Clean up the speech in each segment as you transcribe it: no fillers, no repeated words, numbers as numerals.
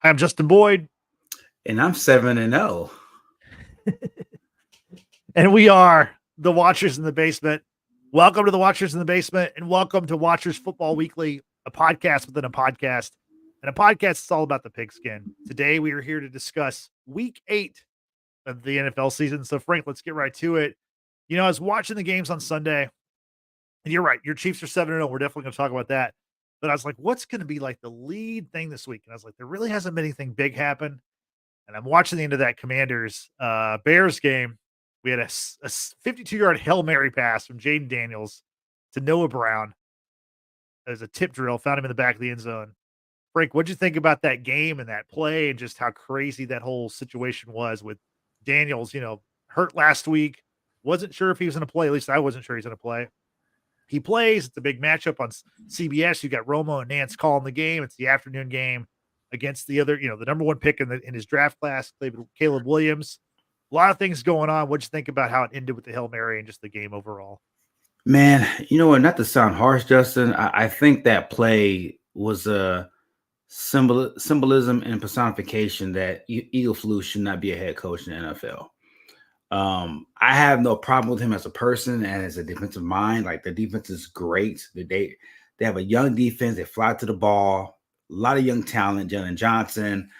I'm Justin Boyd. And I'm 7-0. And we are the Watchers in the Basement. Welcome to the Watchers in the Basement, and welcome to Watchers Football Weekly, a podcast within a podcast. And a podcast is all about the pigskin. Today, we are here to discuss week 8 of the NFL season. So, Frank, let's get right to it. You know, I was watching the games on Sunday, and you're right. Your Chiefs are 7-0. We're definitely going to talk about that. But I was like, what's going to be like the lead thing this week? And I was like, there really hasn't been anything big happen. And I'm watching the end of that Commanders Bears game. We had a 52-yard Hail Mary pass from Jayden Daniels to Noah Brown. As a tip drill, found him in the back of the end zone. Frank, what'd you think about that game and that play and just how crazy that whole situation was with Daniels, hurt last week. Wasn't sure if he was going to play. At least I wasn't sure he's going to play. He plays. It's a big matchup on CBS. You got Romo and Nance calling the game. It's the afternoon game against the other, the number one pick in his draft class, Caleb Williams. A lot of things going on. What'd you think about how it ended with the Hail Mary and just the game overall? Man, you know what? Not to sound harsh, Justin, I think that play was a symbolism and personification that Eagle should not be a head coach in the NFL. I have no problem with him as a person and as a defensive mind. Like, the defense is great. They have a young defense. They fly to the ball. A lot of young talent. Jalen Johnson,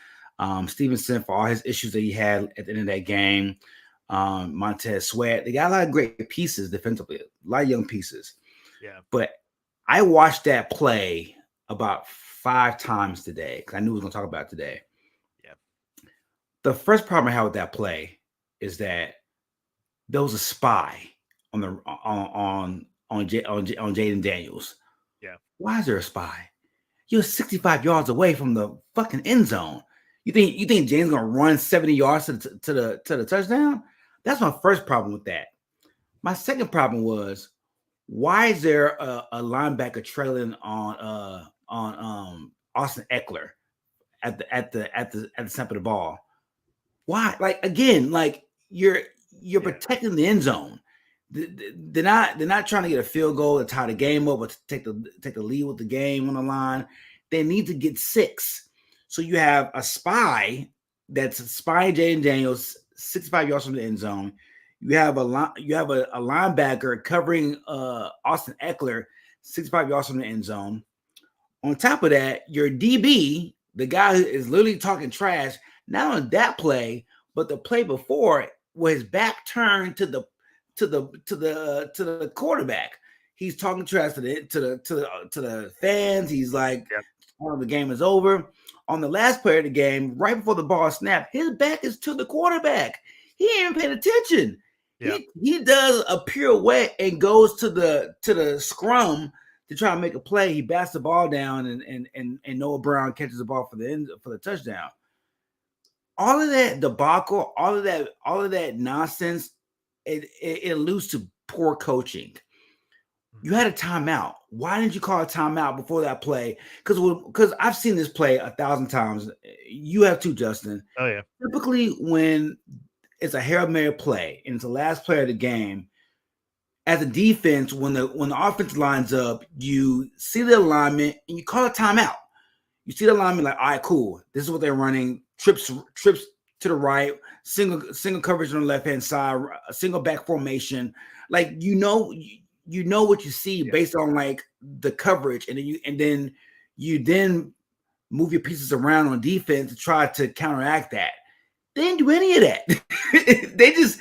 Stevenson, for all his issues that he had at the end of that game. Montez Sweat. They got a lot of great pieces defensively. A lot of young pieces. Yeah. But I watched that play about 5 times today because I knew we were going to talk about it today. Yeah. The first problem I had with that play is that there was a spy on Jayden Daniels. Yeah. Why is there a spy? You're 65 yards away from the fucking end zone. You think James gonna run 70 yards to the touchdown? That's my first problem with that. My second problem was, why is there a linebacker trailing on Austin Eckler at the snap of the ball? Why? Like, again, like you're protecting the end zone. They're not trying to get a field goal to tie the game up or to take the lead with the game on the line. They need to get 6. So you have a spy that's spying Jayden Daniels 65 yards from the end zone. You have a linebacker covering Austin Eckler 65 yards from the end zone. On top of that, your DB, the guy who is literally talking trash, not on that play, but the play before, with his back turned to the quarterback. He's talking trash to the fans. He's like, the game is over. On the last play of the game, right before the ball snapped, his back is to the quarterback. He ain't even paying attention. Yeah. He does a pirouette and goes to the scrum to try to make a play. He bats the ball down, and Noah Brown catches the ball for the touchdown. All of that debacle, all of that nonsense, it alludes to poor coaching. You had a timeout. Why didn't you call a timeout before that play? Because I've seen this play 1,000 times. You have too, Justin. Oh, yeah. Typically, when it's a Hail Mary play and it's the last play of the game, as a defense, when the offense lines up, you see the alignment and you call a timeout. You see the alignment, like, all right, cool. This is what they're running. Trips to the right, single coverage on the left-hand side, a single back formation. Like, you know what you see based on like the coverage, and then you move your pieces around on defense to try to counteract that. They didn't do any of that. they just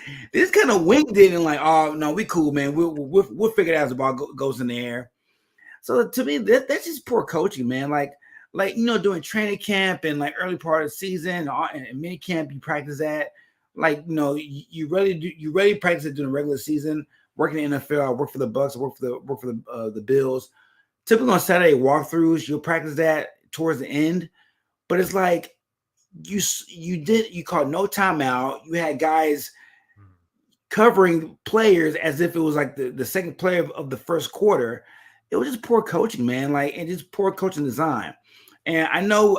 kind of winked it and like, oh no, we cool, man. We'll figure it out as the ball goes in the air. So to me, that's just poor coaching, man. Like during training camp and like early part of the season and mini camp, you practice that. Like, you really practice it during the regular season. Working in the NFL, I work for the Bucks, I work for the Bills. Typically on Saturday walkthroughs, you'll practice that towards the end. But it's like you called no timeout. You had guys covering players as if it was like the second play of the first quarter. It was just poor coaching, man. Like, and just poor coaching design. And I know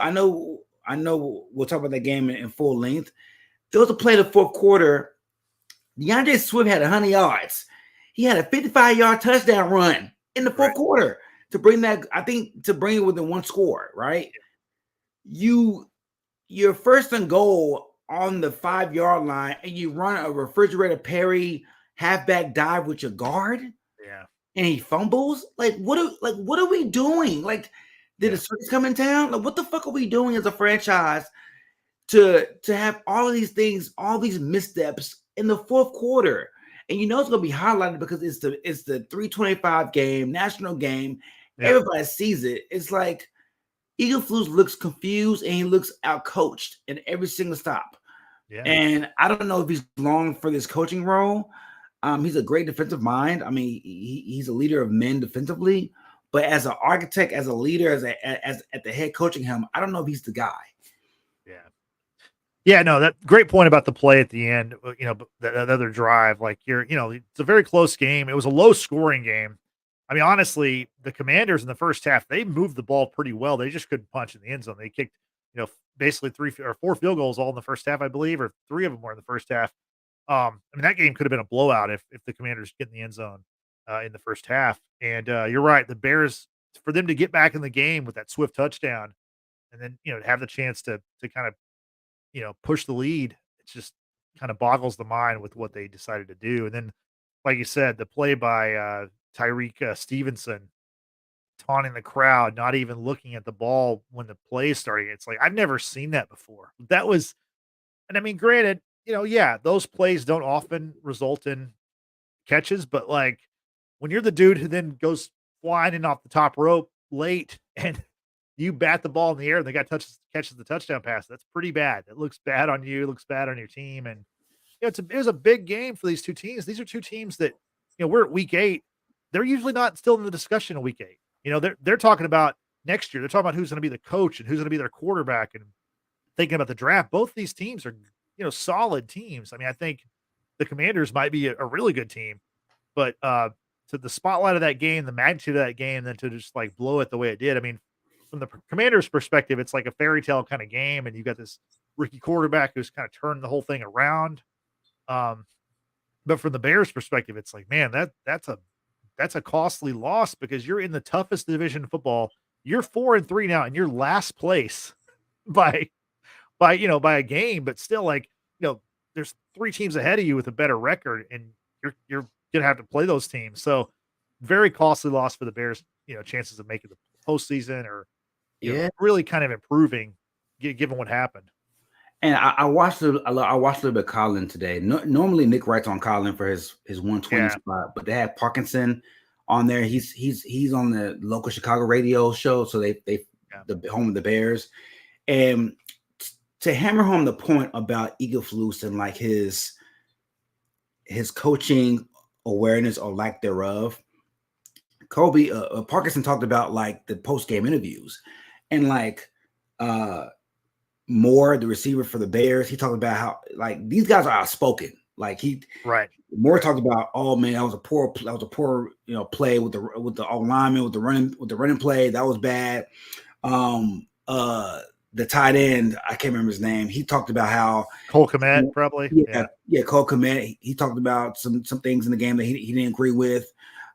we'll talk about that game in full length. There was a play in the fourth quarter. DeAndre Swift had 100 yards. He had a 55-yard touchdown run in the fourth quarter to bring it within one score, right? You you're first and goal on the 5-yard line, and you run a refrigerator Perry halfback dive with your guard, Yeah. and he fumbles. What are we doing? Like, did the Yeah. circus come in town? Like, what the fuck are we doing as a franchise to have all of these things, all these missteps in the fourth quarter? And you know it's gonna be highlighted because it's the 325 game, national game. Yeah. Everybody sees it. It's like Eagleflus looks confused and he looks outcoached in every single stop. Yeah. And I don't know if he's long for this coaching role. He's a great defensive mind. I mean, he's a leader of men defensively, but as an architect, as a leader, as at the head coaching him, I don't know if he's the guy. Yeah. Yeah, no, that great point about the play at the end. That other drive, like it's a very close game. It was a low scoring game. I mean, honestly, the Commanders in the first half, they moved the ball pretty well. They just couldn't punch in the end zone. They kicked, basically 4 field goals all in the first half, I believe, or 3 of them were in the first half. I mean, that game could have been a blowout if the Commanders get in the end zone in the first half. And you're right, the Bears, for them to get back in the game with that swift touchdown, and then have the chance to kind of push the lead. It just kind of boggles the mind with what they decided to do. And then, like you said, the play by Tyreek Stevenson taunting the crowd, not even looking at the ball when the play is starting. It's like I've never seen that before. That was, and I mean, granted, yeah, those plays don't often result in catches, but like when you're the dude who then goes flying in off the top rope late and you bat the ball in the air and the guy catches the touchdown pass, that's pretty bad. It looks bad on you, it looks bad on your team. And it was a big game for these two teams. These are two teams that, we're at week 8. They're usually not still in the discussion of week 8. They're talking about next year. They're talking about who's going to be the coach and who's going to be their quarterback and thinking about the draft. Both these teams are, solid teams. I mean, I think the Commanders might be a really good team, but to the spotlight of that game, the magnitude of that game, then to just like blow it the way it did. I mean, from the Commanders' perspective, it's like a fairy tale kind of game, and you got this rookie quarterback who's kind of turned the whole thing around. But from the Bears' perspective, it's like, man, that's a costly loss because you're in the toughest division in football. You're 4-3 now, and you're last place by by a game, but still, like, there's 3 teams ahead of you with a better record, and you're gonna have to play those teams. So very costly loss for the Bears, chances of making the postseason or Yeah. really kind of improving given what happened. And I watched I watched a little bit of Colin today. Normally Nick writes on Colin for his 120 Yeah. spot, but they had Parkinson on there. He's on the local Chicago radio show, so they the home of the Bears. And to hammer home the point about Eagleflus and like his coaching awareness or lack thereof, Kobe Parkinson talked about like the post game interviews, and like Moore, the receiver for the Bears, he talked about how like these guys are outspoken. Like Moore talked about, oh man, that was a poor play with the lineman with the running play. That was bad. The tight end, I can't remember his name. He talked about how Cole Kmet, probably. Yeah, Cole Kmet. He talked about some things in the game that he didn't agree with.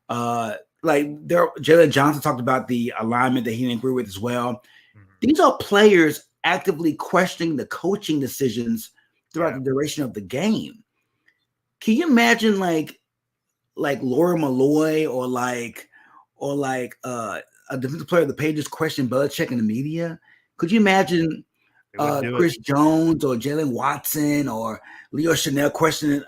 Jayden Johnson talked about the alignment that he didn't agree with as well. Mm-hmm. These are players actively questioning the coaching decisions throughout the duration of the game. Can you imagine like Laura Malloy or a defensive player of the Patriots question Belichick in the media? Could you imagine Chris Jones or Jalen Watson or Leo Chanel questioning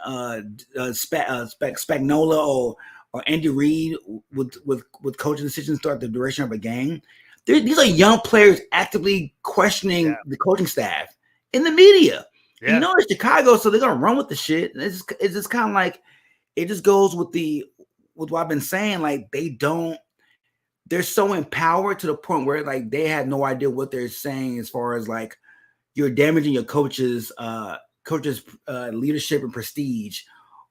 Spagnuolo or Andy Reid with coaching decisions throughout the duration of a game? These are young players actively questioning the coaching staff in the media. Yeah. And it's Chicago, so they're gonna run with the shit. It's just kind of like it just goes with what I've been saying. Like they're so empowered to the point where like they have no idea what they're saying as far as like you're damaging your coach's leadership and prestige,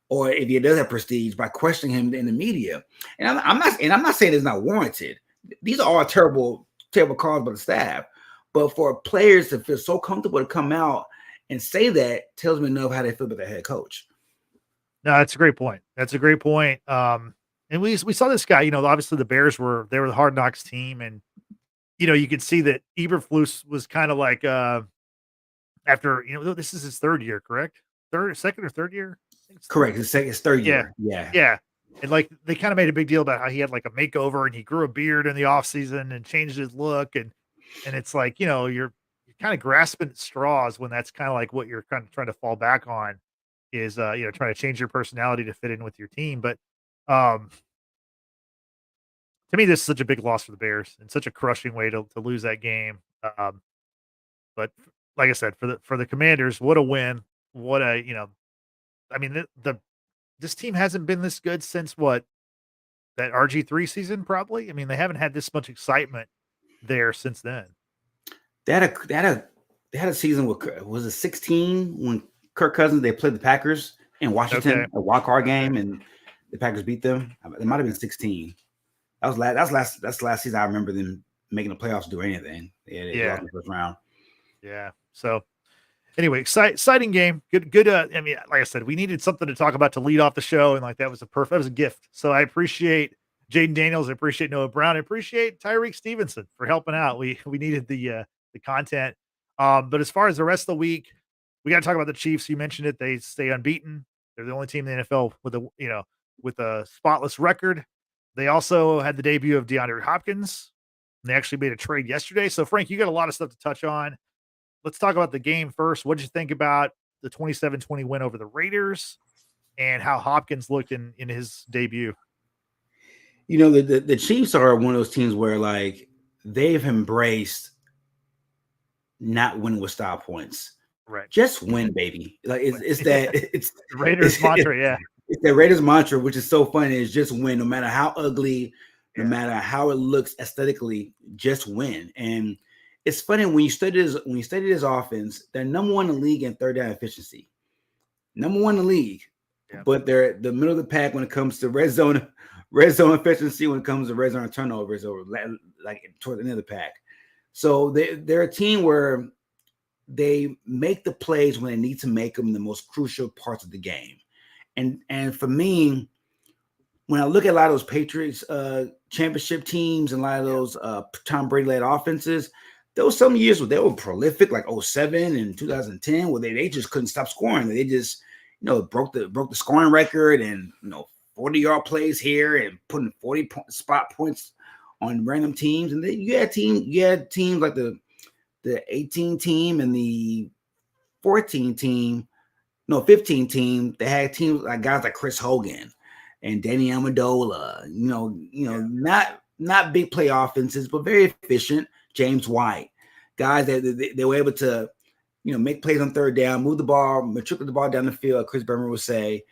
or if he does have prestige, by questioning him in the media. And I'm not saying it's not warranted. These are all terrible calls by the staff. But for players to feel so comfortable to come out and say that tells me enough how they feel about their head coach. No, that's a great point. And we saw this guy, obviously the Bears were the Hard Knocks team. And, you could see that Eberflus was kind of like, after this is his third year, correct? Second or third year? I think it's third. Correct. It's third Yeah, year. Yeah. yeah. And like they kind of made a big deal about how he had like a makeover and he grew a beard in the off season and changed his look and it's like you're kind of grasping at straws when that's kind of like what you're kind of trying to fall back on is trying to change your personality to fit in with your team. But um to me, this is such a big loss for the Bears and such a crushing way to lose that game. But like I said, for the Commanders, what a win! What a I mean the this team hasn't been this good since what that RG3 season probably. I mean they haven't had this much excitement there since then. They had a season with was it 16 when Kirk Cousins they played the Packers in Washington, Okay, a wild card okay, game, and the Packers beat them. It might have been okay, 16. That's the last season I remember them making the playoffs do anything. They lost yeah, in the first round. yeah. So anyway, exciting game. Good. I mean, like I said, we needed something to talk about to lead off the show, and like that was that was a gift. So I appreciate Jayden Daniels. I appreciate Noah Brown. I appreciate Tyreek Stevenson for helping out. We needed the content. But as far as the rest of the week, we got to talk about the Chiefs. You mentioned it. They stay unbeaten. They're the only team in the NFL with a spotless record. They also had the debut of DeAndre Hopkins. And they actually made a trade yesterday. So Frank, you got a lot of stuff to touch on. Let's talk about the game first. What did you think about the 27-20 win over the Raiders and how Hopkins looked in his debut? The Chiefs are one of those teams where like they've embraced not winning with style points. Right. Just win, baby. Like it's Yeah. that it's The Raiders mantra, yeah. it's that Raiders mantra, which is so funny, is just win, no matter how ugly, no Yeah. matter how it looks aesthetically, just win. And it's funny when you study this offense, they're number one in the league in third down efficiency. Number one in the league. Yeah. But they're the middle of the pack when it comes to red zone efficiency, when it comes to red zone turnovers, or like toward the end of the pack. So they're a team where they make the plays when they need to make them in the most crucial parts of the game. And for me, when I look at a lot of those Patriots championship teams and a lot of those Tom Brady led offenses, there was some years where they were prolific, like 07 and 2010, where they just couldn't stop scoring. They just broke the scoring record, and 40-yard plays here and putting 40 spot points on random teams. And then you had teams like the 18 team and the 15 team. They had teams like guys like Chris Hogan and Danny Amendola. Not big play offenses, but very efficient. James White, guys that they were able to, make plays on third down, move the ball, matriculate the ball down the field. Chris Berman would say,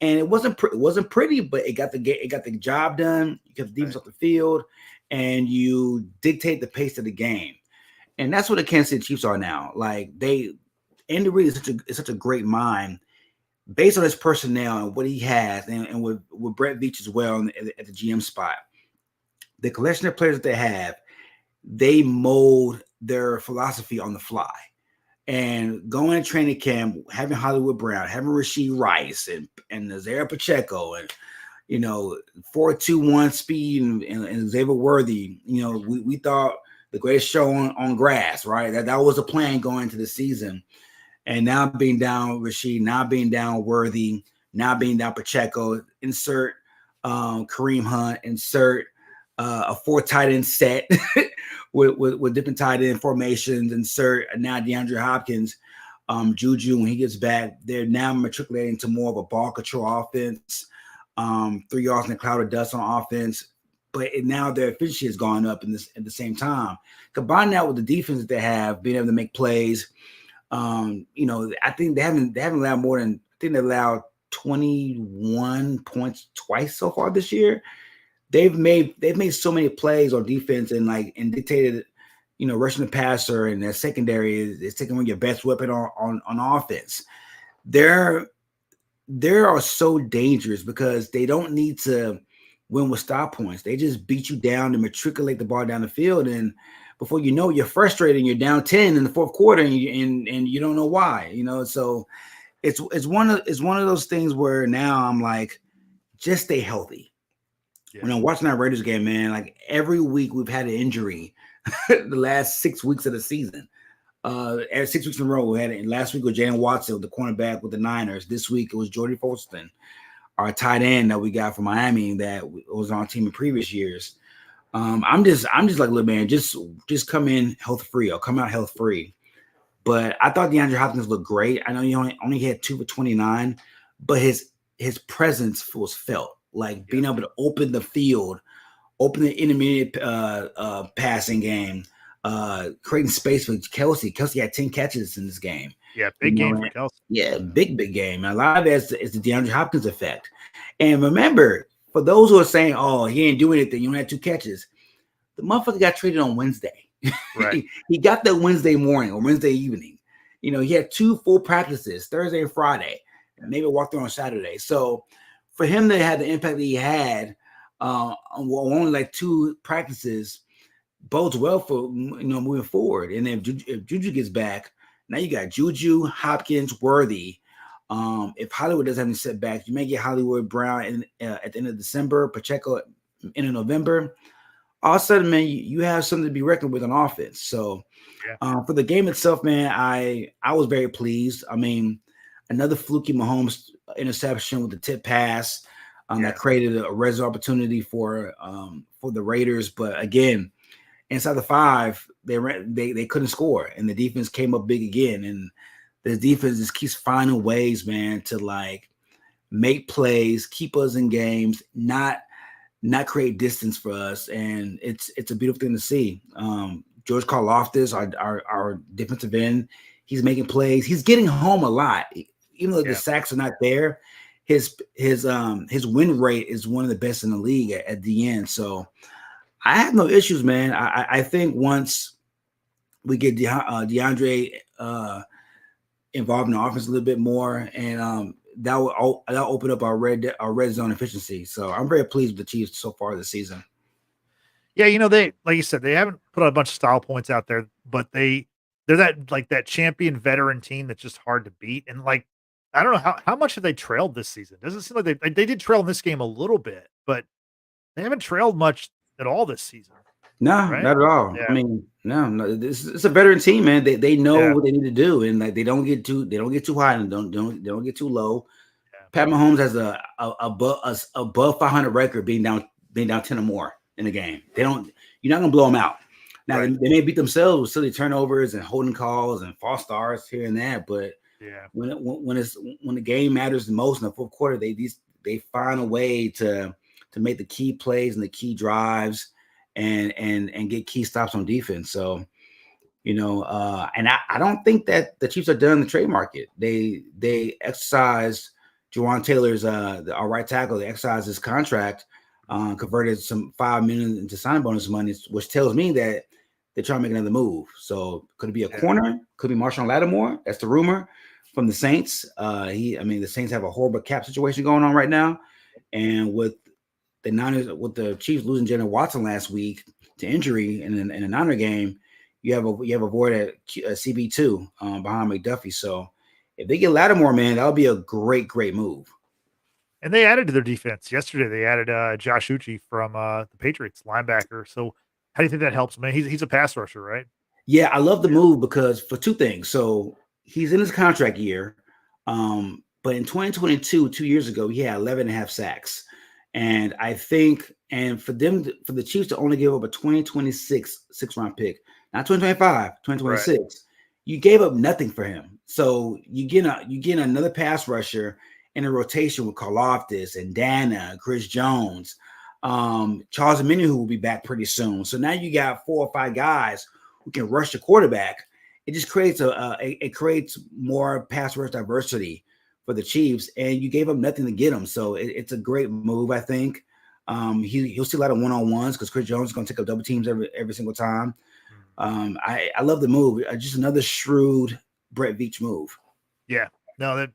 and it wasn't pretty, but it got the job done. You kept the defense off the field, and you dictate the pace of the game. And that's what the Kansas City Chiefs are now. Like Andy Reid is such a great mind based on his personnel and what he has, and with Brett Veach as well at the GM spot. The collection of players that they have, they mold their philosophy on the fly. And going to training camp, having Hollywood Brown, having Rashee Rice and Nazar Pacheco, and 4.21 speed and Xavier Worthy. We thought the greatest show on grass, right? That was a plan going into the season. And now being down Rashid, now being down Worthy, now being down Pacheco, insert Kareem Hunt, insert a 4 tight end set with different tight end formations, insert now DeAndre Hopkins, Juju when he gets back. They're now matriculating to more of a ball control offense, 3 yards in a cloud of dust on offense. But now their efficiency has gone up at the same time. Combine that with the defense that they have, being able to make plays. I think they haven't allowed more than, I think they allowed 21 points twice so far this year. They've made so many plays on defense and dictated, rushing the passer, and their secondary is taking one of your best weapon on offense. They are so dangerous because they don't need to win with stop points. They just beat you down and matriculate the ball down the field, and before you know it, you're frustrated and you're down 10 in the fourth quarter, and you don't know why. So it's one of those things where now I'm like, just stay healthy. Yeah. When I'm watching that Raiders game, man, like every week we've had an injury the last 6 weeks of the season. Every 6 weeks in a row, we had it. And last week was Jayden Watson, the cornerback with the Niners. This week it was Jordy Folston, our tight end that we got from Miami that was on our team in previous years. I'm just like, look, man, just come in health free or come out health free. But I thought DeAndre Hopkins looked great. I know he only had 2 for 29, but his presence was felt, like being able to open the field, open the intermediate passing game, creating space for Kelsey. Kelsey had 10 catches in this game. Yeah, big game for Kelsey. Yeah, big game. A lot of it is the DeAndre Hopkins effect. And remember, for those who are saying, oh, he ain't doing anything, you only had 2 catches, the motherfucker got traded on Wednesday. Right. He got that Wednesday morning or Wednesday evening. He had 2 full practices, Thursday and Friday, and maybe walked through on Saturday. So for him to have the impact that he had on only like 2 practices bodes well for moving forward. And then if Juju gets back, now you got Juju, Hopkins, Worthy. If Hollywood doesn't have any setbacks, you may get Hollywood Brown at the end of December, Pacheco at the end of November. All of a sudden, man, you have something to be reckoned with on offense. So for the game itself, man, I was very pleased. I mean, another fluky Mahomes interception with the tip pass that created a res opportunity for the Raiders. But again, inside the 5, they couldn't score, and the defense came up big again. And the defense just keeps finding ways, man, to like make plays, keep us in games, not create distance for us, and it's a beautiful thing to see. George Karlaftis, our defensive end, he's making plays. He's getting home a lot, even though the sacks are not there. His win rate is one of the best in the league at the end. So I have no issues, man. I think once we get DeAndre involved in the offense a little bit more, and that'll open up our red zone efficiency. So I'm very pleased with the Chiefs so far this season. Yeah, they, like you said, they haven't put a bunch of style points out there, but they're that champion veteran team that's just hard to beat. And like, I don't know how much have they trailed this season? Doesn't seem like they did trail in this game a little bit, but they haven't trailed much at all this season. No, right? Not at all. Yeah. I mean, no, it's a veteran team, man. They know what they need to do, and like they don't get too high and don't get too low. Yeah. Pat Mahomes has a above 500 record being down 10 or more in the game. You're not gonna blow them out. Now they may beat themselves with silly turnovers and holding calls and false starts here and there, but when the game matters the most in the fourth quarter, they find a way to make the key plays and the key drives and get key stops on defense. So, and I don't think that the Chiefs are done in the trade market. They exercised Juwan Taylor's our right tackle. They exercised his contract, converted some $5 million into signing bonus money, which tells me that they're trying to make another move. So could it be a corner? Could be Marshawn Lattimore. That's the rumor from the Saints. The Saints have a horrible cap situation going on right now, and with the Niners, with the Chiefs losing Jayden Watson last week to injury in a Niner game, you have a void at CB2 behind McDuffie. So if they get Lattimore, man, that'll be a great move. And they added to their defense yesterday. They added Josh Uche from the Patriots, linebacker. So how do you think that helps, man? He's a pass rusher, right? Yeah, I love the move because for 2 things. So he's in his contract year, but in 2022, 2 years ago, he had 11.5 sacks. And I think, and for the Chiefs to only give up a 2026 6th-round pick, not 2025, 2026, right. You gave up nothing for him. So you get another pass rusher in a rotation with Karlaftis and Dana, Chris Jones, Charles Omenihu, who will be back pretty soon. So now you got 4 or 5 guys who can rush the quarterback. It just creates it creates more pass rush diversity for the Chiefs, and you gave up nothing to get him. So it's a great move, I think. He'll see a lot of one-on-ones because Chris Jones is going to take up double teams every single time. I love the move. Just another shrewd Brett Veach move. Yeah, no,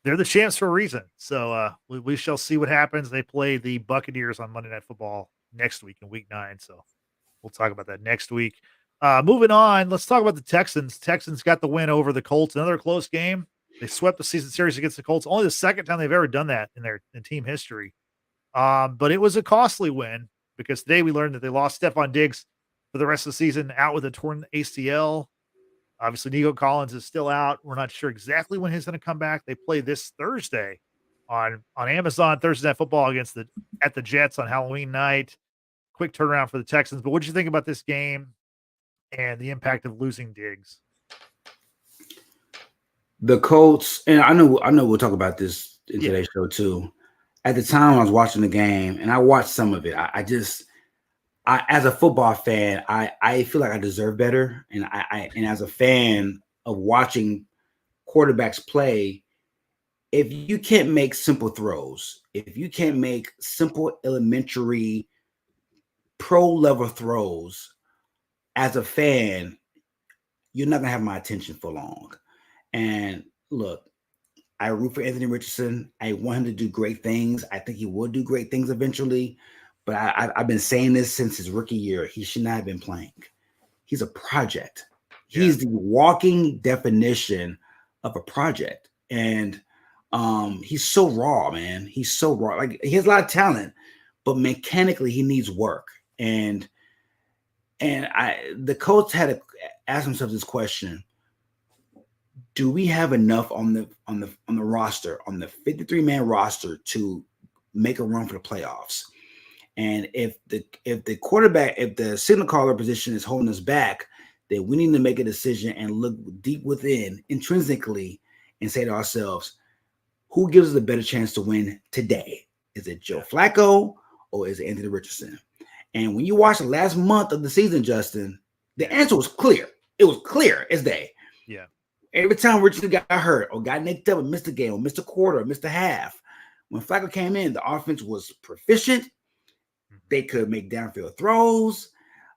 they're the champs for a reason. So we shall see what happens. They play the Buccaneers on Monday Night Football next week in Week 9. So we'll talk about that next week. Moving on, let's talk about the Texans. Texans got the win over the Colts. Another close game. They swept the season series against the Colts. Only the second time they've ever done that in team history. But it was a costly win because today we learned that they lost Stephon Diggs for the rest of the season, out with a torn ACL. Obviously, Nico Collins is still out. We're not sure exactly when he's going to come back. They play this Thursday on Amazon Thursday Night Football at the Jets on Halloween night. Quick turnaround for the Texans. But what did you think about this game and the impact of losing Diggs? The Colts, and I know we'll talk about this in today's show too. At the time I was watching the game, and I watched some of it. I as a football fan, I feel like I deserve better. And and as a fan of watching quarterbacks play, if you can't make simple throws, if you can't make simple elementary pro level throws as a fan, you're not gonna have my attention for long. And look, I root for Anthony Richardson. I want him to do great things. I think he will do great things eventually. But I've been saying this since his rookie year. He should not have been playing. He's a project. He's the walking definition of a project. And he's so raw, man. He's so raw. Like, he has a lot of talent, but mechanically he needs work. And the coach had to ask himself this question: do we have enough on the roster, on the 53-man roster, to make a run for the playoffs? And if the quarterback, if the signal caller position is holding us back, then we need to make a decision and look deep within, intrinsically, and say to ourselves, who gives us a better chance to win today? Is it Joe Flacco or is it Anthony Richardson? And when you watch the last month of the season, Justin, the answer was clear. It was clear as day. Yeah. Every time Richardson got hurt or got nicked up and missed a game or missed a quarter or missed a half, when Flacco came in, the offense was proficient. They could make downfield throws.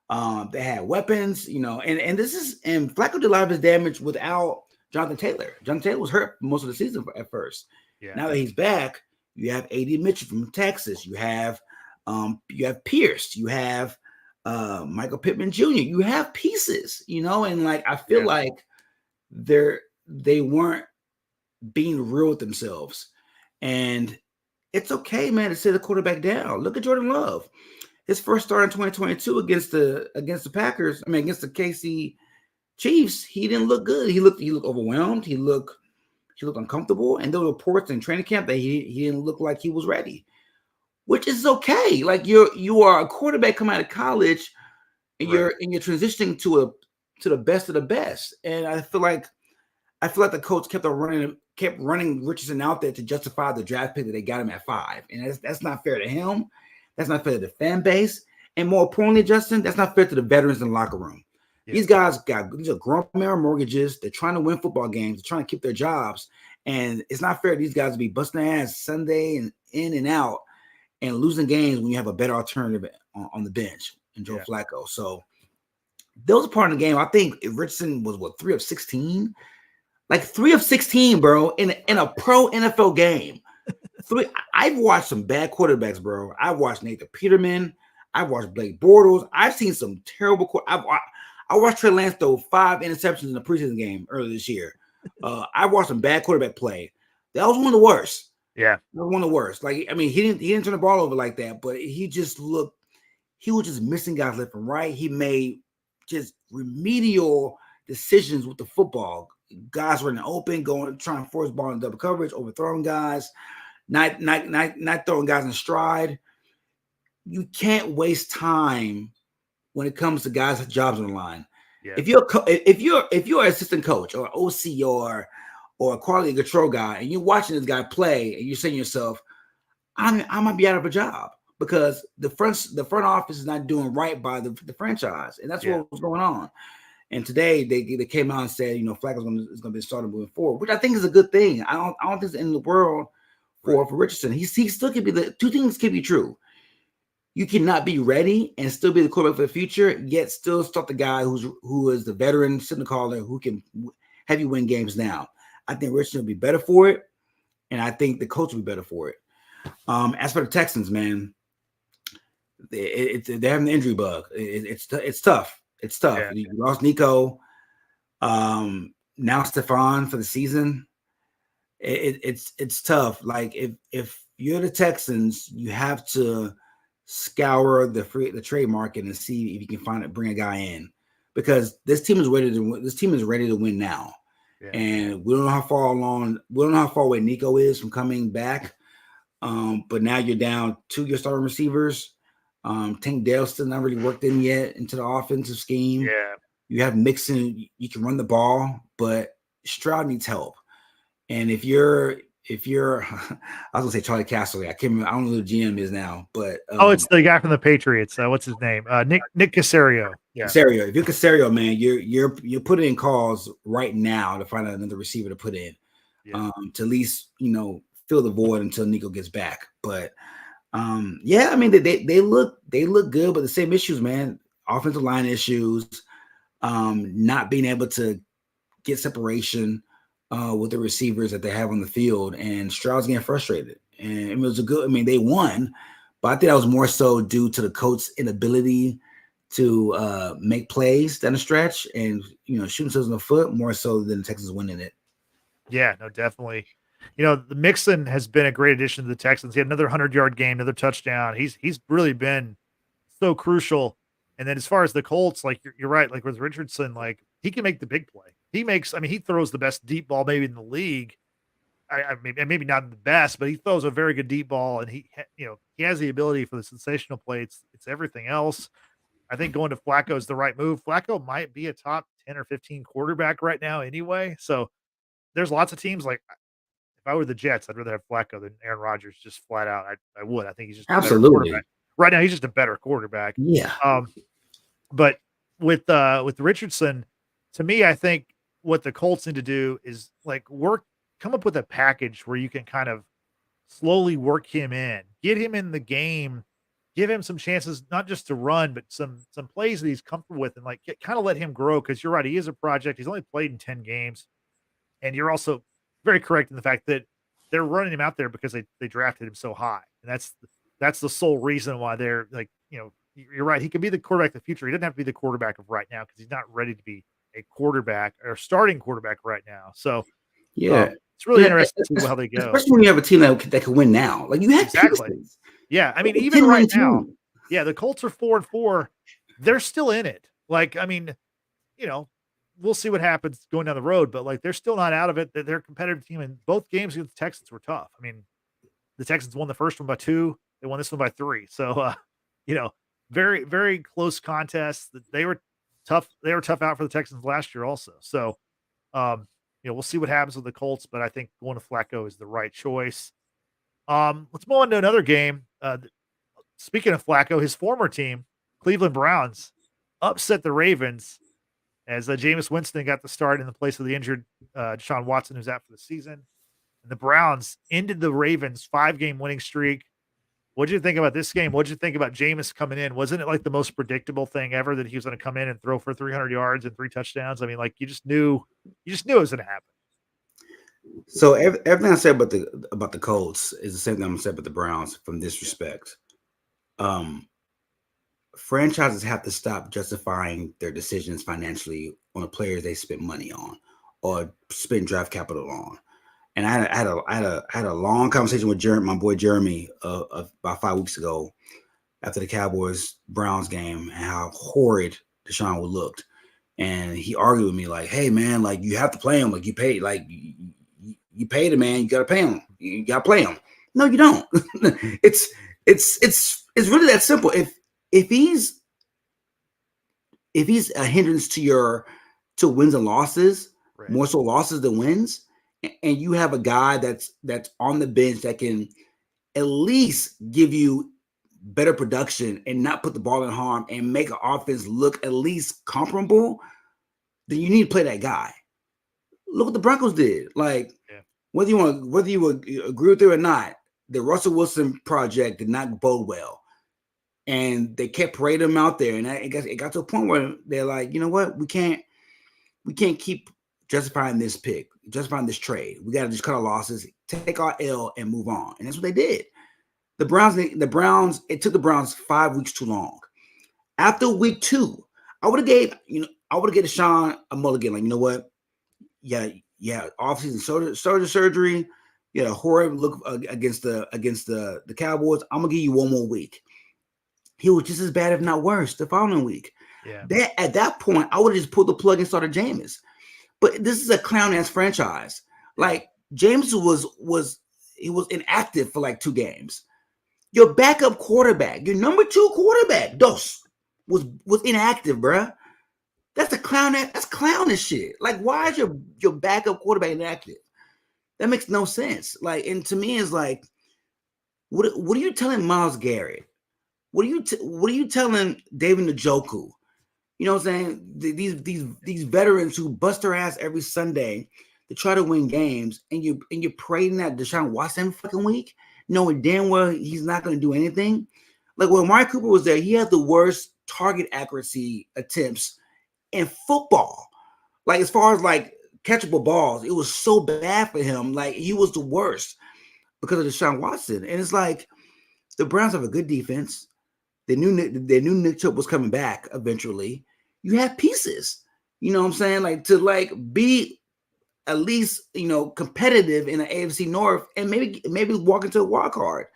They had weapons, and Flacco did a lot of his damage without Jonathan Taylor. Jonathan Taylor was hurt most of the season at first. Yeah. Now that he's back, you have A.D. Mitchell from Texas. You have Pierce. You have Michael Pittman Jr. You have pieces, and like I feel like they weren't being real with themselves. And it's okay, man, to sit the quarterback down. Look at Jordan Love. His first start in 2022 against the Packers, against the KC Chiefs, he didn't look good. He looked overwhelmed. He looked uncomfortable. And there were reports in training camp that he didn't look like he was ready, which is okay. Like, you are a quarterback coming out of college, and you're transitioning to the best of the best. And I feel like the coach kept running Richardson out there to justify the draft pick that they got him at 5. And that's not fair to him. That's not fair to the fan base. And more importantly, Justin, that's not fair to the veterans in the locker room. Yeah. These are grown men mortgages. They're trying to win football games. They're trying to keep their jobs. And it's not fair to these guys to be busting their ass Sunday and in and out and losing games when you have a better alternative on the bench in Joe Flacco. So that was a part of the game. I think Richardson was 3 of 16. Like 3 of 16, bro, in a pro NFL game. I've watched some bad quarterbacks, bro. I've watched Nathan Peterman. I've watched Blake Bortles. I've seen some terrible. I watched Trey Lance throw 5 interceptions in the preseason game earlier this year. I watched some bad quarterback play. That was one of the worst. Yeah, that was one of the worst. Like, he didn't turn the ball over like that, but he was just missing guys left and right. He made just remedial decisions with the football. Guys running open, trying to force the ball in double coverage, overthrowing guys, not throwing guys in stride. You can't waste time when it comes to guys' jobs on the line. Yeah. If you're an assistant coach or OC or a quality control guy, and you're watching this guy play, and you're saying to yourself, I might be out of a job because the front office is not doing right by the franchise, and that's what was going on. And today they came out and said, Flacco is going to be starting moving forward, which I think is a good thing. I don't think it's in the world for Richardson. He still could be the two things can be true. You cannot be ready and still be the quarterback for the future, yet still start the guy who is the veteran signal caller who can have you win games now. I think Richardson will be better for it, and I think the coach will be better for it. As for the Texans, man, they're having the injury bug. It's tough. It's tough. Yeah. You lost Nico. Now Stephon for the season. It's tough. Like, if you're the Texans, you have to scour the trade market and see if you can bring a guy in, because this team is ready to win. This team is ready to win now. Yeah. And we don't know how far along. We don't know how far away Nico is from coming back. But now you're down 2 your starting receivers. Tank Dale still not really worked in yet into the offensive scheme. Yeah. You have Mixon. You can run the ball, but Stroud needs help. And if you're I was gonna say Charlie Castle. I can't remember. I don't know who the GM is now, but It's the guy from the Patriots. What's his name? Nick Caserio. Yeah. Caserio. If you're Caserio, man, you're putting in calls right now to find out another receiver to put in, to at least fill the void until Nico gets back. But yeah, I mean they look good, but the same issues, man. Offensive line issues, not being able to get separation with the receivers that they have on the field, and Stroud's getting frustrated. And it was they won, but I think that was more so due to the coach's inability to make plays down the stretch and shoot themselves in the foot more so than the Texans winning it. Yeah, no, definitely. The Mixon has been a great addition to the Texans. He had another 100-yard game, another touchdown. He's really been so crucial. And then as far as the Colts, like you're right, like with Richardson, like he can make the big play. He throws the best deep ball maybe in the league. I mean, maybe not the best, but he throws a very good deep ball, and he has the ability for the sensational play. It's everything else. I think going to Flacco is the right move. Flacco might be a top 10 or 15 quarterback right now anyway. So there's lots of teams like if I were the Jets, I'd rather have Flacco than Aaron Rodgers just flat out. I would. I think he's just a better quarterback. Right now, he's just a better quarterback. Yeah. But with Richardson, to me, I think what the Colts need to do is like come up with a package where you can kind of slowly work him in, get him in the game, give him some chances, not just to run, but some plays that he's comfortable with, and like kind of let him grow. Because you're right, he is a project. He's only played in 10 games, and you're also very correct in the fact that they're running him out there because they drafted him so high, and that's the sole reason why they're like, you're right. He can be the quarterback of the future. He doesn't have to be the quarterback of right now because he's not ready to be a quarterback or starting quarterback right now. So yeah, it's really interesting to see how they go. Especially when you have a team that can win now. Like you have exactly. pieces. Yeah, I mean, even right now, yeah, the Colts are 4-4. They're still in it. Like, I mean, we'll see what happens going down the road, but like they're still not out of it. They're a competitive team, and both games against the Texans were tough. I mean, the Texans won the first one by 2. They won this one by 3. So, very, very close contests. They were tough. They were tough out for the Texans last year also. So, we'll see what happens with the Colts, but I think going to Flacco is the right choice. Let's move on to another game. Speaking of Flacco, his former team, Cleveland Browns, upset the Ravens as Jameis Winston got the start in the place of the injured Deshaun Watson, who's out for the season. And the Browns ended the Ravens' 5-game winning streak. What did you think about this game? What did you think about Jameis coming in? Wasn't it like the most predictable thing ever that he was going to come in and throw for 300 yards and 3 touchdowns? I mean, like you just knew it was going to happen. So everything I said about the Colts is the same thing I'm said about the Browns from this respect. Franchises have to stop justifying their decisions financially on the players they spent money on or spend draft capital on. And I had a long conversation with my boy Jeremy about 5 weeks ago after the Cowboys Browns game and how horrid Deshaun looked. And he argued with me like, "Hey man, like you have to play him. Like you paid, like you paid him, man. You got to pay him. You got to play him." No, you don't. It's really that simple. If he's a hindrance to wins and losses, right, more so losses than wins, and you have a guy that's on the bench that can at least give you better production and not put the ball in harm and make an offense look at least comparable, then you need to play that guy. Look what the Broncos did. Like, whether you agree with it or not, the Russell Wilson project did not bode well. And they kept parading him out there. And it got to a point where they're like, you know what? We can't keep justifying this pick, justifying this trade. We got to just cut our losses, take our L, and move on. And that's what they did. The Browns, it took the Browns 5 weeks too long. After week 2, I would have gave Deshaun a mulligan. Like, you know what? Yeah, offseason shoulder surgery. Yeah, horrible look against the Cowboys. I'm gonna give you one more week. He was just as bad, if not worse, the following week. Yeah. That at that point, I would have just pulled the plug and started Jameis. But this is a clown ass franchise. Like James was he was inactive for like 2 games. Your backup quarterback, your number 2 quarterback, was inactive, bruh. That's a clown. That's clownish shit. Like, why is your backup quarterback inactive? That makes no sense. Like, and to me, it's like, what are you telling Miles Garrett? What are you telling David Njoku? You know what I'm saying? These veterans who bust their ass every Sunday to try to win games, and you're praying that Deshaun Watson every fucking week, knowing damn well he's not going to do anything. Like when Amari Cooper was there, he had the worst target accuracy attempts in football. Like as far as like catchable balls, it was so bad for him. Like he was the worst because of Deshaun Watson. And it's like the Browns have a good defense. They knew Nick Chubb was coming back eventually. You have pieces, you know what I'm saying? Like to like be at least, competitive in the AFC North and maybe walk into a wild card.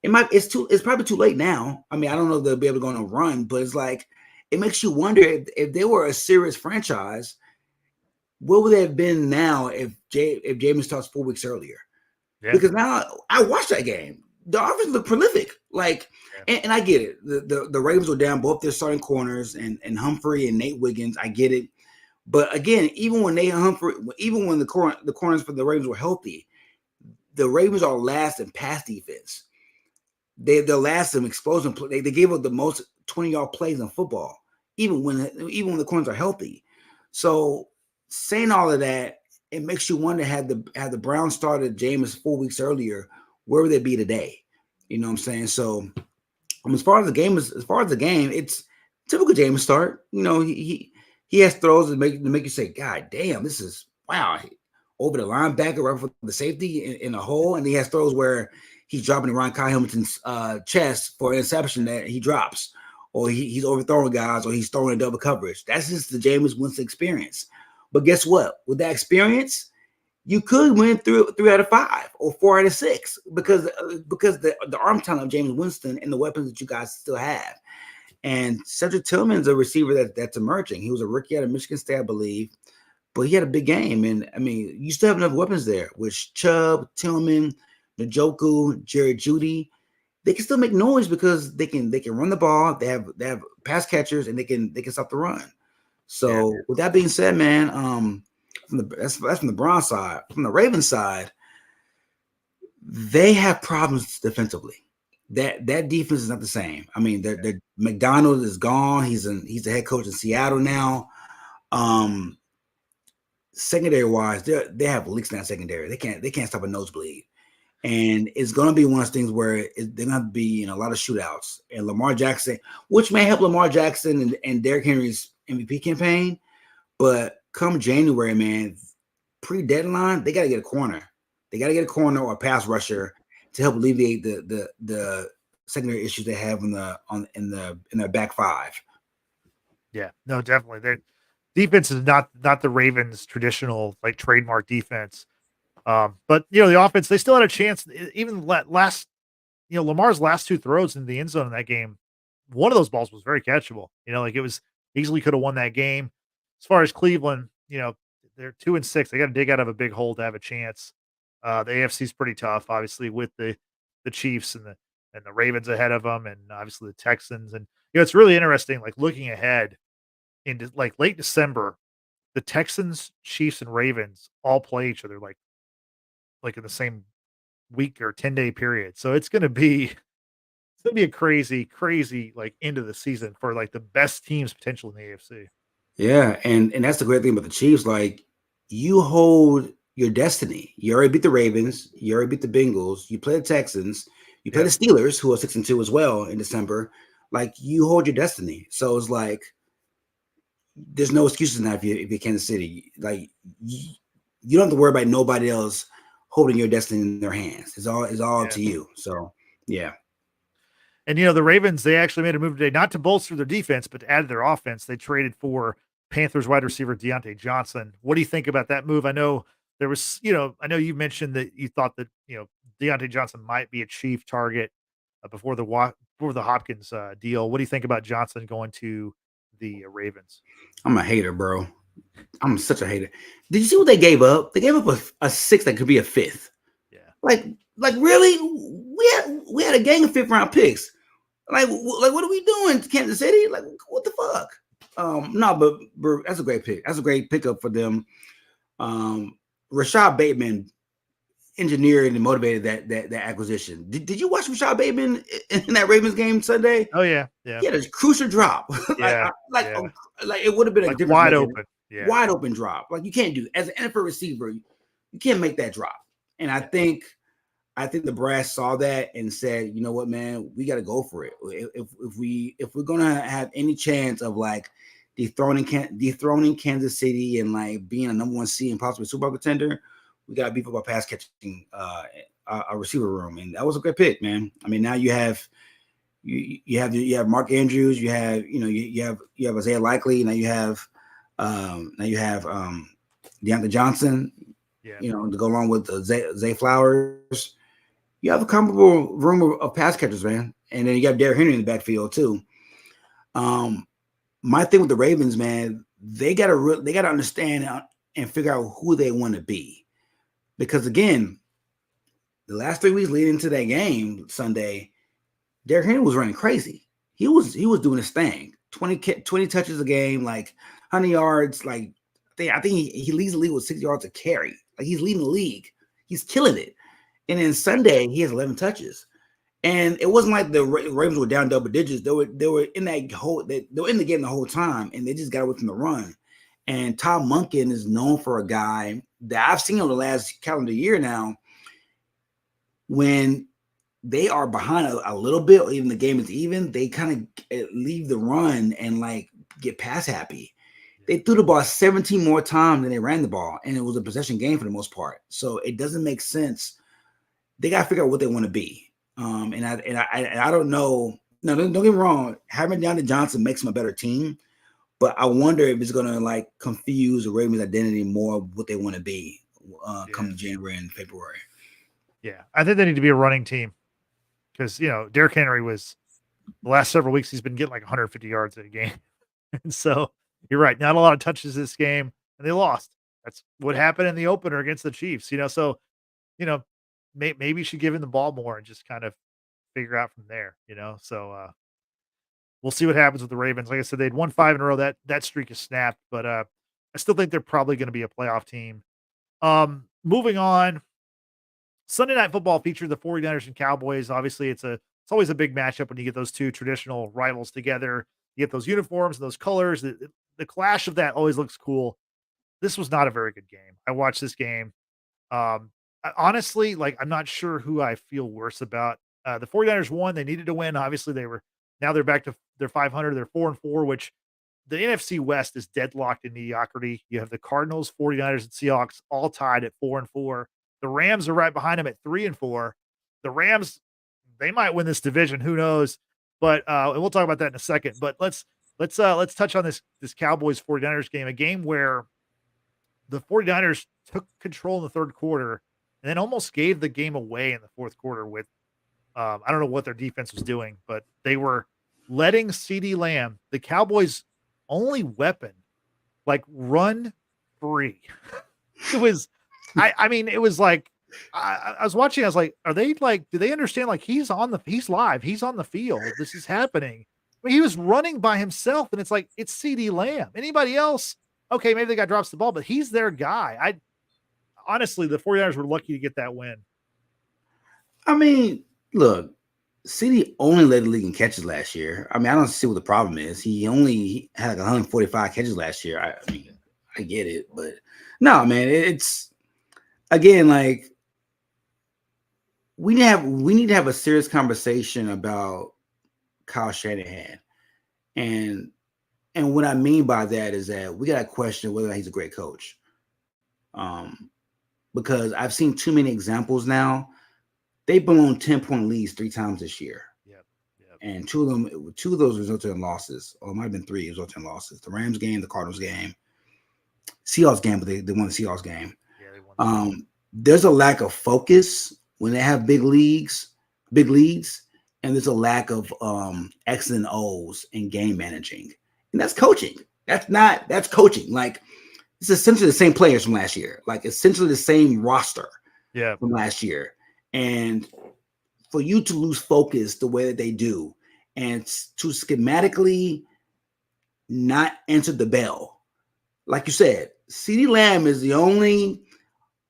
It's probably too late now. I mean, I don't know if they'll be able to go on a run, but it's like it makes you wonder if they were a serious franchise, what would they have been now if Jameis starts 4 weeks earlier? Yeah. Because now I watched that game. The offense looked prolific. Like, and I get it. The Ravens were down both their starting corners and Humphrey and Nate Wiggins. I get it. But again, even when the corners for the Ravens were healthy, the Ravens are last in pass defense. They're last in explosion play. They gave up the most 20-yard plays in football, even when the corners are healthy. So saying all of that, it makes you wonder had the Browns started Jameis 4 weeks earlier, where would they be today? You know what I'm saying? So as far as the game, it's typical Jameis start. He has throws that make you say, God damn, this is wow. Over the linebacker, right for the safety in a hole, and he has throws where he's dropping around Kyle Hamilton's chest for an interception that he drops, or he's overthrowing guys, or he's throwing a double coverage. That's just the Jameis Winston experience. But guess what? With that experience, you could win 3 out of 5 or 4 out of 6 because the arm talent of Jameis Winston and the weapons that you guys still have. And Cedric Tillman's a receiver that's emerging. He was a rookie out of Michigan State, I believe, but he had a big game. And I mean, you still have enough weapons there, which Chubb, Tillman, Njoku, Jerry Jeudy. They can still make noise because they can run the ball. They have pass catchers and they can stop the run. So with that being said, man, that's from the Browns side. From the Ravens side, they have problems defensively. That defense is not the same. I mean, McDonald is gone. He's the head coach in Seattle now. Secondary wise, they have leaks in that secondary. They can't stop a nosebleed. And it's going to be one of those things where they're going to be in a lot of shootouts. And Lamar Jackson, which may help Lamar Jackson and Derrick Henry's MVP campaign, but come January, man, pre-deadline, they got to get a corner. They got to get a corner or a pass rusher to help alleviate the secondary issues they have in their back five. Yeah, no, definitely. Their defense is not the Ravens' traditional like trademark defense. But the offense, they still had a chance. Even last, Lamar's last 2 throws in the end zone in that game, one of those balls was very catchable. Like it was easily could have won that game. As far as Cleveland, they're 2-6. They got to dig out of a big hole to have a chance. The AFC is pretty tough, obviously, with the Chiefs and the Ravens ahead of them, and obviously the Texans. And it's really interesting, like looking ahead into like late December, the Texans, Chiefs, and Ravens all play each other like in the same week or 10-day period. So it's gonna be a crazy, crazy like end of the season for like the best teams potential in the AFC. Yeah, and that's the great thing about the Chiefs. Like you hold your destiny. You already beat the Ravens. You already beat the Bengals. You play the Texans. You play the Steelers, who are 6-2 as well in December. Like you hold your destiny. So it's like there's no excuses now if you're Kansas City. Like you don't have to worry about nobody else holding your destiny in their hands. It's all up to you. So yeah. And the Ravens, they actually made a move today, not to bolster their defense, but to add to their offense. They traded for Panthers wide receiver Deontay Johnson. What do you think about that move? I know there was, I know you mentioned that you thought that Deontay Johnson might be a chief target before the Hopkins deal. What do you think about Johnson going to the Ravens. I'm a hater, bro. I'm such a hater. Did you see what they gave up? They gave up a 6 that could be a 5th. Yeah. Like really? We had a gang of 5th-round picks. Like what are we doing, Kansas City? Like, what the fuck? No, but that's a great pick. That's a great pickup for them. Rashad Bateman engineered and motivated that acquisition. Did you watch Rashad Bateman in that Ravens game Sunday? Oh yeah, yeah. He had a crucial drop. Yeah, like it would have been a different wide open. Yeah. Wide open drop. Like you can't do as an NFL receiver, you can't make that drop. And I think the brass saw that and said, you know what, man, we got to go for it. If we're gonna have any chance of like dethroning Kansas City and like being a number 1 seed and possibly Super Bowl contender, we got to beef up our pass catching a receiver room, and that was a great pick, man. I mean, now you have Mark Andrews, you have Isaiah Likely, now you have Deontay Johnson, to go along with Zay Flowers. You have a comparable room of pass catchers, man, and then you got Derrick Henry in the backfield too. My thing with the Ravens, man, they got to understand and figure out who they want to be, because again, the last 3 weeks leading into that game Sunday, Derrick Henry was running crazy. He was doing his thing. 20 touches a game, like 100 yards. Like I think he leads the league with 6 yards a carry. Like he's leading the league. He's killing it. And then Sunday he has 11 touches. And it wasn't like the Ravens were down double digits. They were in that whole. They were in the game the whole time, and they just got away from the run. And Tom Monken is known for a guy that I've seen over the last calendar year now. When they are behind a little bit, or even the game is even, they kind of leave the run and like get pass happy. They threw the ball 17 more times than they ran the ball, and it was a possession game for the most part. So it doesn't make sense. They got to figure out what they want to be. And I don't know. No, don't get me wrong. Having Deontay Johnson makes them a better team, but I wonder if it's gonna like confuse the Ravens' identity more of what they want to be come January and February. Yeah, I think they need to be a running team because Derrick Henry was the last several weeks he's been getting like 150 yards a game, and so you're right. Not a lot of touches this game, and they lost. That's what happened in the opener against the Chiefs. So maybe you should give him the ball more and just kind of figure out from there, So we'll see what happens with the Ravens. Like I said, they'd won 5 in a row. That streak is snapped, but I still think they're probably going to be a playoff team. Moving on, Sunday Night Football featured the 49ers and Cowboys. Obviously, it's always a big matchup when you get those two traditional rivals together. You get those uniforms and those colors. The clash of that always looks cool. This was not a very good game. I watched this game. Honestly, like I'm not sure who I feel worse about. The 49ers won. They needed to win. Obviously, they're back to their 500. They're 4-4, which the NFC West is deadlocked in mediocrity. You have the Cardinals, 49ers, and Seahawks all tied at 4-4. The Rams are right behind them at 3-4. The Rams, they might win this division. Who knows? But and we'll talk about that in a second. But let's touch on this Cowboys 49ers game, a game where the 49ers took control in the third quarter and then almost gave the game away in the fourth quarter with I don't know what their defense was doing, but they were letting CeeDee Lamb, the Cowboys' only weapon, like run free. It was, it was like, I was watching, I was like, are they like, do they understand? Like he's live, he's on the field. This is happening. He was running by himself and it's like, it's CeeDee Lamb. Anybody else? Okay, maybe the guy drops the ball, but he's their guy. Honestly, the 49ers were lucky to get that win. I mean, look, CeeDee only led the league in catches last year. I mean, I don't see what the problem is. He only had like 145 catches last year. I mean, I get it, but no, man, it's again like we need to have a serious conversation about Kyle Shanahan, and what I mean by that is that we got to question whether he's a great coach. Because I've seen too many examples now. They've blown 10-point leads 3 times this year. Yep. And two of those resulted in losses. Or it might have been 3 resulted in losses. The Rams game, the Cardinals game, Seahawks game, but they won the Seahawks game. Yeah, they won. There's a lack of focus when they have big leads, and there's a lack of X's and O's in game managing. And that's coaching. That's coaching. Like, it's essentially the same players from last year, like essentially the same roster from last year. And for you to lose focus the way that they do and to schematically not answer the bell, like you said, CeeDee Lamb is the only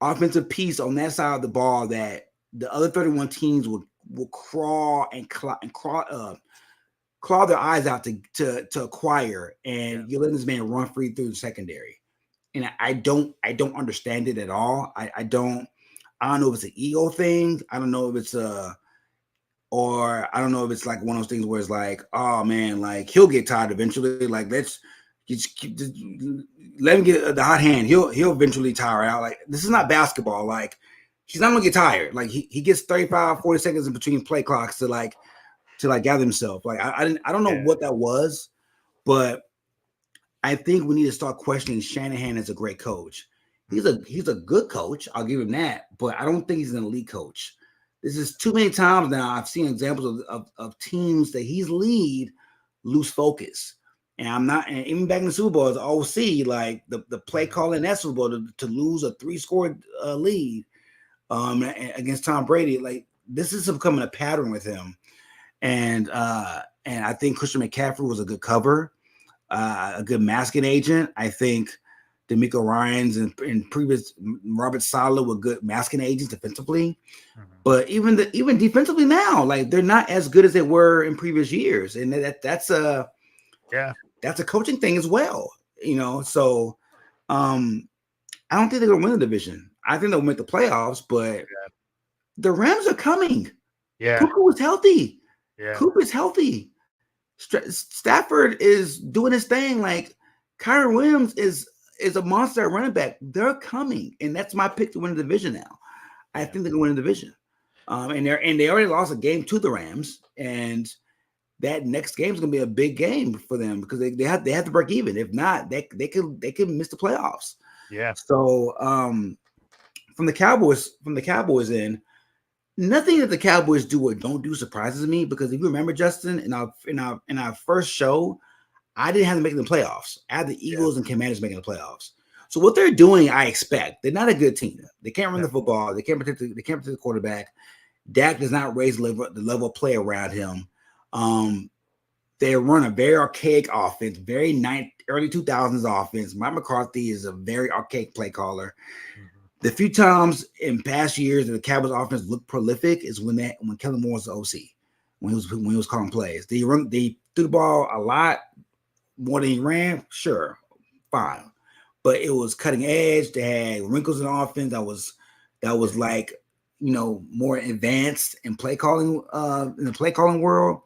offensive piece on that side of the ball that the other 31 teams will crawl and claw their eyes out to acquire, and you let this man run free through the secondary. And I don't understand it at all. I don't know if it's an ego thing. I don't know if it's or I don't know if it's like one of those things where it's like, oh man, like he'll get tired eventually. Like let's just let him get the hot hand. He'll eventually tire out. Like this is not basketball. Like he's not gonna get tired. Like he gets 35, 40 seconds in between play clocks to gather himself. Like I don't know what that was, but I think we need to start questioning Shanahan as a great coach. He's a good coach. I'll give him that, but I don't think he's an elite coach. This is too many times now. I've seen examples of teams that he's lead lose focus. And I'm not, and even back in the Super Bowl as OC, like the play call in that Super Bowl to lose a 3-score lead against Tom Brady, like this is becoming a pattern with him. And I think Christian McCaffrey was a good cover, a good masking agent. I think D'Amico Ryans and previous Robert Saleh were good masking agents defensively. But even defensively now, like they're not as good as they were in previous years, and that's a coaching thing as well, you know. So I don't think they're gonna win the division. I think they'll make the playoffs, but the Rams are coming. Cooper was healthy. Cooper's healthy. Stafford is doing his thing. Like Kyron Williams is a monster at running back. They're coming, and that's my pick to win the division now. I think they're gonna win the division. And they already lost a game to the Rams, and that next game is going to be a big game for them because they have to break even. If not, they could miss the playoffs. Yeah. So from the Cowboys in, nothing that the Cowboys do or don't do surprises me, because if you remember, Justin, in our first show, I didn't have them making the playoffs. I had the Eagles and Commanders making the playoffs. So what they're doing, I expect. They're not a good team. They can't run the football. They can't protect the quarterback. Dak does not raise the level of play around him. They run a very archaic offense, very early 2000s offense. Mike McCarthy is a very archaic play caller. The few times in past years that the Cowboys offense looked prolific is when Kellen Moore was the OC, when he was calling plays. They threw the ball a lot more than he ran. Sure, fine, but it was cutting edge. They had wrinkles in the offense that was like, you know, more advanced in play calling in the play calling world.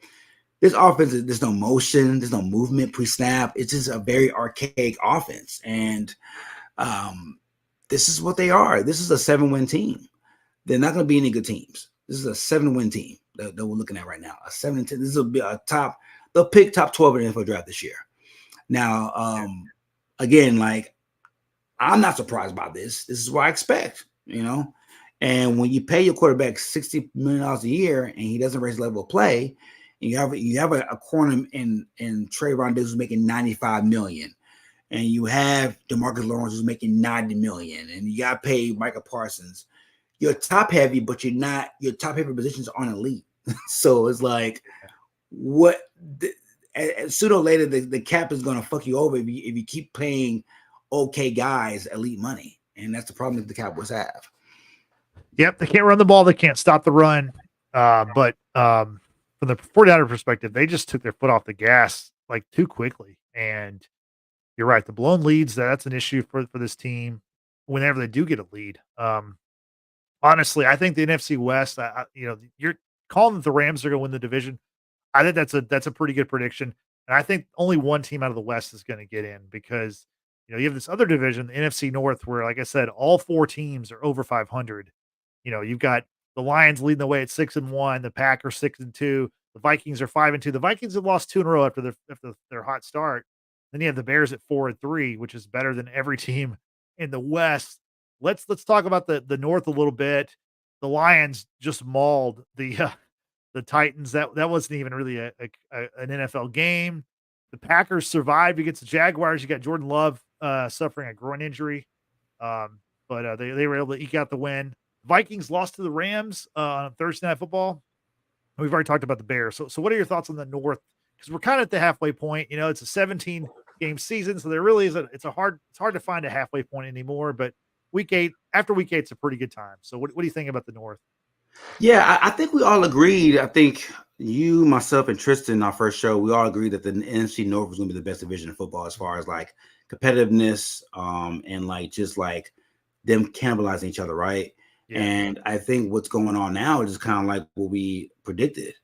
This offense, there's no motion, there's no movement pre-snap. It's just a very archaic offense, and this is what they are. This is a 7-win team. They're not going to be any good teams. This is a 7-win team that we're looking at right now. A 7-10. This will be a top. They'll pick top 12 in the NFL draft this year. Now, again, like I'm not surprised by this. This is what I expect, you know. And when you pay your quarterback $60 million a year and he doesn't raise the level of play, and you have a corner in Trayvon Diggs who's making $95 million, and you have DeMarcus Lawrence who's making $90 million, and you got to pay Micah Parsons. You're top heavy, but you're not. Your top heavy positions aren't elite. So it's like, what? Sooner or later, the cap is going to fuck you over if you keep paying okay guys elite money, and that's the problem that the Cowboys have. Yep, they can't run the ball. They can't stop the run. But from the 49er perspective, they just took their foot off the gas like too quickly. And you're right, the blown leads, that's an issue for this team whenever they do get a lead. Honestly, I think the NFC West, you're calling that the Rams are going to win the division. I think that's a pretty good prediction. And I think only one team out of the West is going to get in because, you have this other division, the NFC North, where, like I said, all 4 teams are over 500. You've got the Lions leading the way at 6-1, the Packers 6-2, the Vikings are 5-2. The Vikings have lost 2 in a row after their hot start. Then you have the Bears at 4-3, which is better than every team in the West. Let's talk about the North a little bit. The Lions just mauled the Titans. That wasn't even really an NFL game. The Packers survived against the Jaguars. You got Jordan Love suffering a groin injury, but they were able to eke out the win. Vikings lost to the Rams on Thursday Night Football. We've already talked about the Bears. So what are your thoughts on the North? Because we're kind of at the halfway point. It's a 17 game season, so there really is it's hard to find a halfway point anymore. But after week 8, it's a pretty good time. So what do you think about the North? Yeah, I think we all agreed. I think you, myself, and Tristan, our first show, we all agreed that the NFC North was going to be the best division in football as far as like competitiveness, and like just like them cannibalizing each other, right? Yeah. And I think what's going on now is kind of like what we predicted.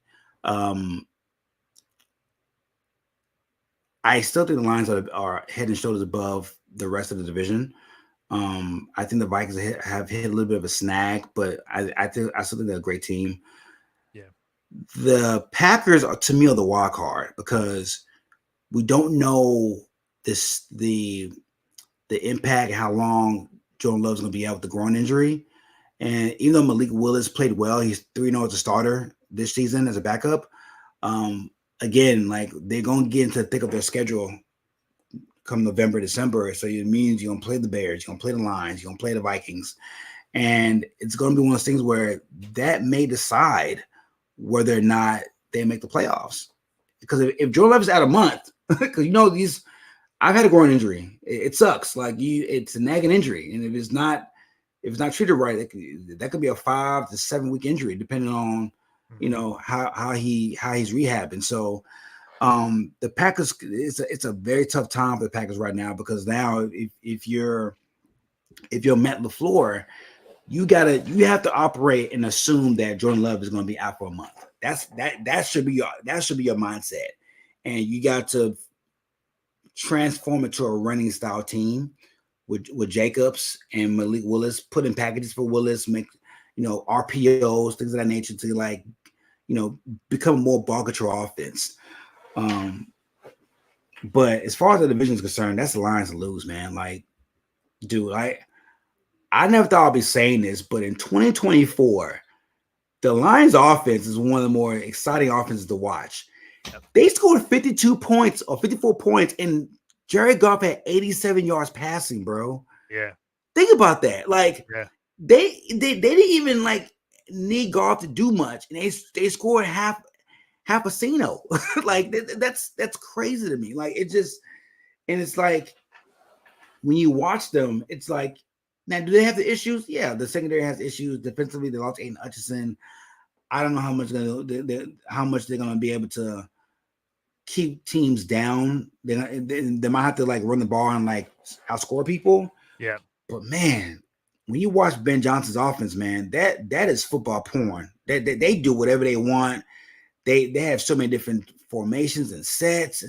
I still think the Lions are head and shoulders above the rest of the division. I think the Vikings have hit a little bit of a snag, but I still think they're a great team. Yeah. The Packers are, to me, are the wild card because we don't know the impact, how long Jordan Love's going to be out with the groin injury. And even though Malik Willis played well, he's 3-0 as a starter this season as a backup. Again, like they're going to get into the thick of their schedule come November, December. So it means you're going to play the Bears, you're going to play the Lions, you're going to play the Vikings. And it's going to be one of those things where that may decide whether or not they make the playoffs. Because if Jordan Love is out a month, because I've had a groin injury. It sucks. Like it's a nagging injury. And if it's not treated right, that could be a 5 to 7 week injury, depending on, how he's rehabbing. So the Packers, it's a very tough time for the Packers right now, because now if you're Matt LaFleur, you have to operate and assume that Jordan Love is going to be out for a month. That should be your mindset, and you got to transform it to a running style team with Jacobs and Malik Willis, put in packages for Willis, make RPOs, things of that nature, to become a more ball control offense. But as far as the division is concerned, that's the Lions to lose, man. Like, dude, I never thought I'd be saying this, but in 2024, the Lions offense is one of the more exciting offenses to watch. They scored 52 points or 54 points, and Jared Goff had 87 yards passing, bro. Yeah. Think about that. Like, yeah. They didn't even need Goff to do much, and they scored half a casino. Like that's crazy to me. Like it's like when you watch them, it's like, now do they have the issues? Yeah, the secondary has issues defensively. They lost Aiden Hutchinson. I don't know how much they're gonna be able to keep teams down. They might have to run the ball and outscore people. Yeah, but man, when you watch Ben Johnson's offense, man, that is football porn. They do whatever they want. They have so many different formations and sets.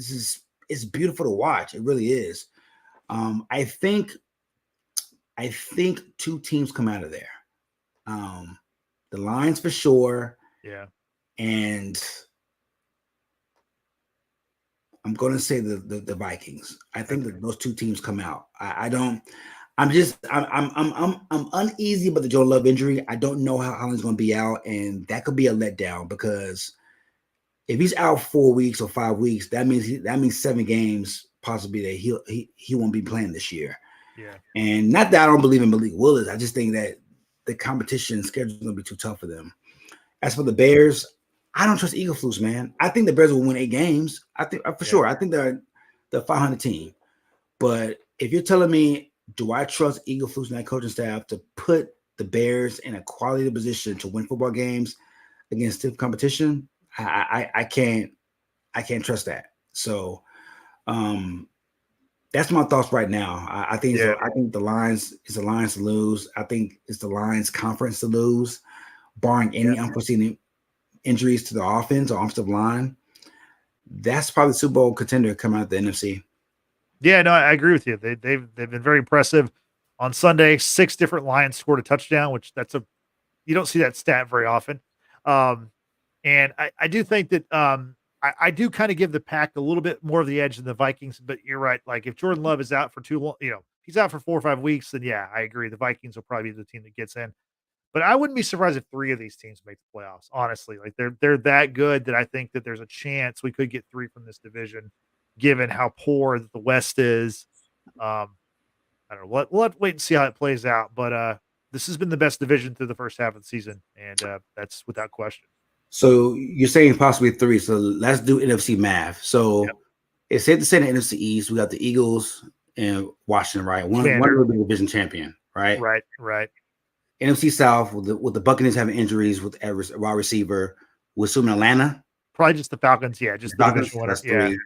It's beautiful to watch. It really is. I think two teams come out of there. The Lions for sure. Yeah. And I'm going to say the Vikings. I think that those two teams come out. I'm uneasy about the Jordan Love injury. I don't know how long he's going to be out, and that could be a letdown, because if he's out 4 weeks or 5 weeks, that means 7 games possibly that he won't be playing this year. Yeah. And not that I don't believe in Malik Willis. I just think that the competition schedule is going to be too tough for them. As for the Bears, I don't trust Eagles, man. I think the Bears will win 8 games. I think for sure. I think they're the 500 team. But if you're telling me, do I trust Eagles and that coaching staff to put the Bears in a quality position to win football games against stiff competition? I can't trust that. So that's my thoughts right now. I think the Lions is the Lions to lose. I think it's the Lions conference to lose, barring any unforeseen injuries to the offense or offensive line. That's probably the Super Bowl contender coming out of the NFC. Yeah, no, I agree with you. They've been very impressive. On Sunday, 6 different Lions scored a touchdown, which you don't see that stat very often. And I do think that I do kind of give the Pack a little bit more of the edge than the Vikings, but you're right. Like, if Jordan Love is out for too long, he's out for 4 or 5 weeks, then yeah, I agree. The Vikings will probably be the team that gets in. But I wouldn't be surprised if 3 of these teams make the playoffs. Honestly, like they're that good that I think that there's a chance we could get 3 from this division given how poor the West is. I don't know. We'll have to wait and see how it plays out. But this has been the best division through the first half of the season, and that's without question. So you're saying possibly 3. So let's do NFC math. So Yep. it's safe to say in the NFC East, we got the Eagles and Washington, right? One Commander. of the division champion, right? Right. NFC South with the Buccaneers having injuries with every wide receiver. We're assuming Atlanta. Probably just the Falcons. Yeah, just the Falcons. division winner. That's 3.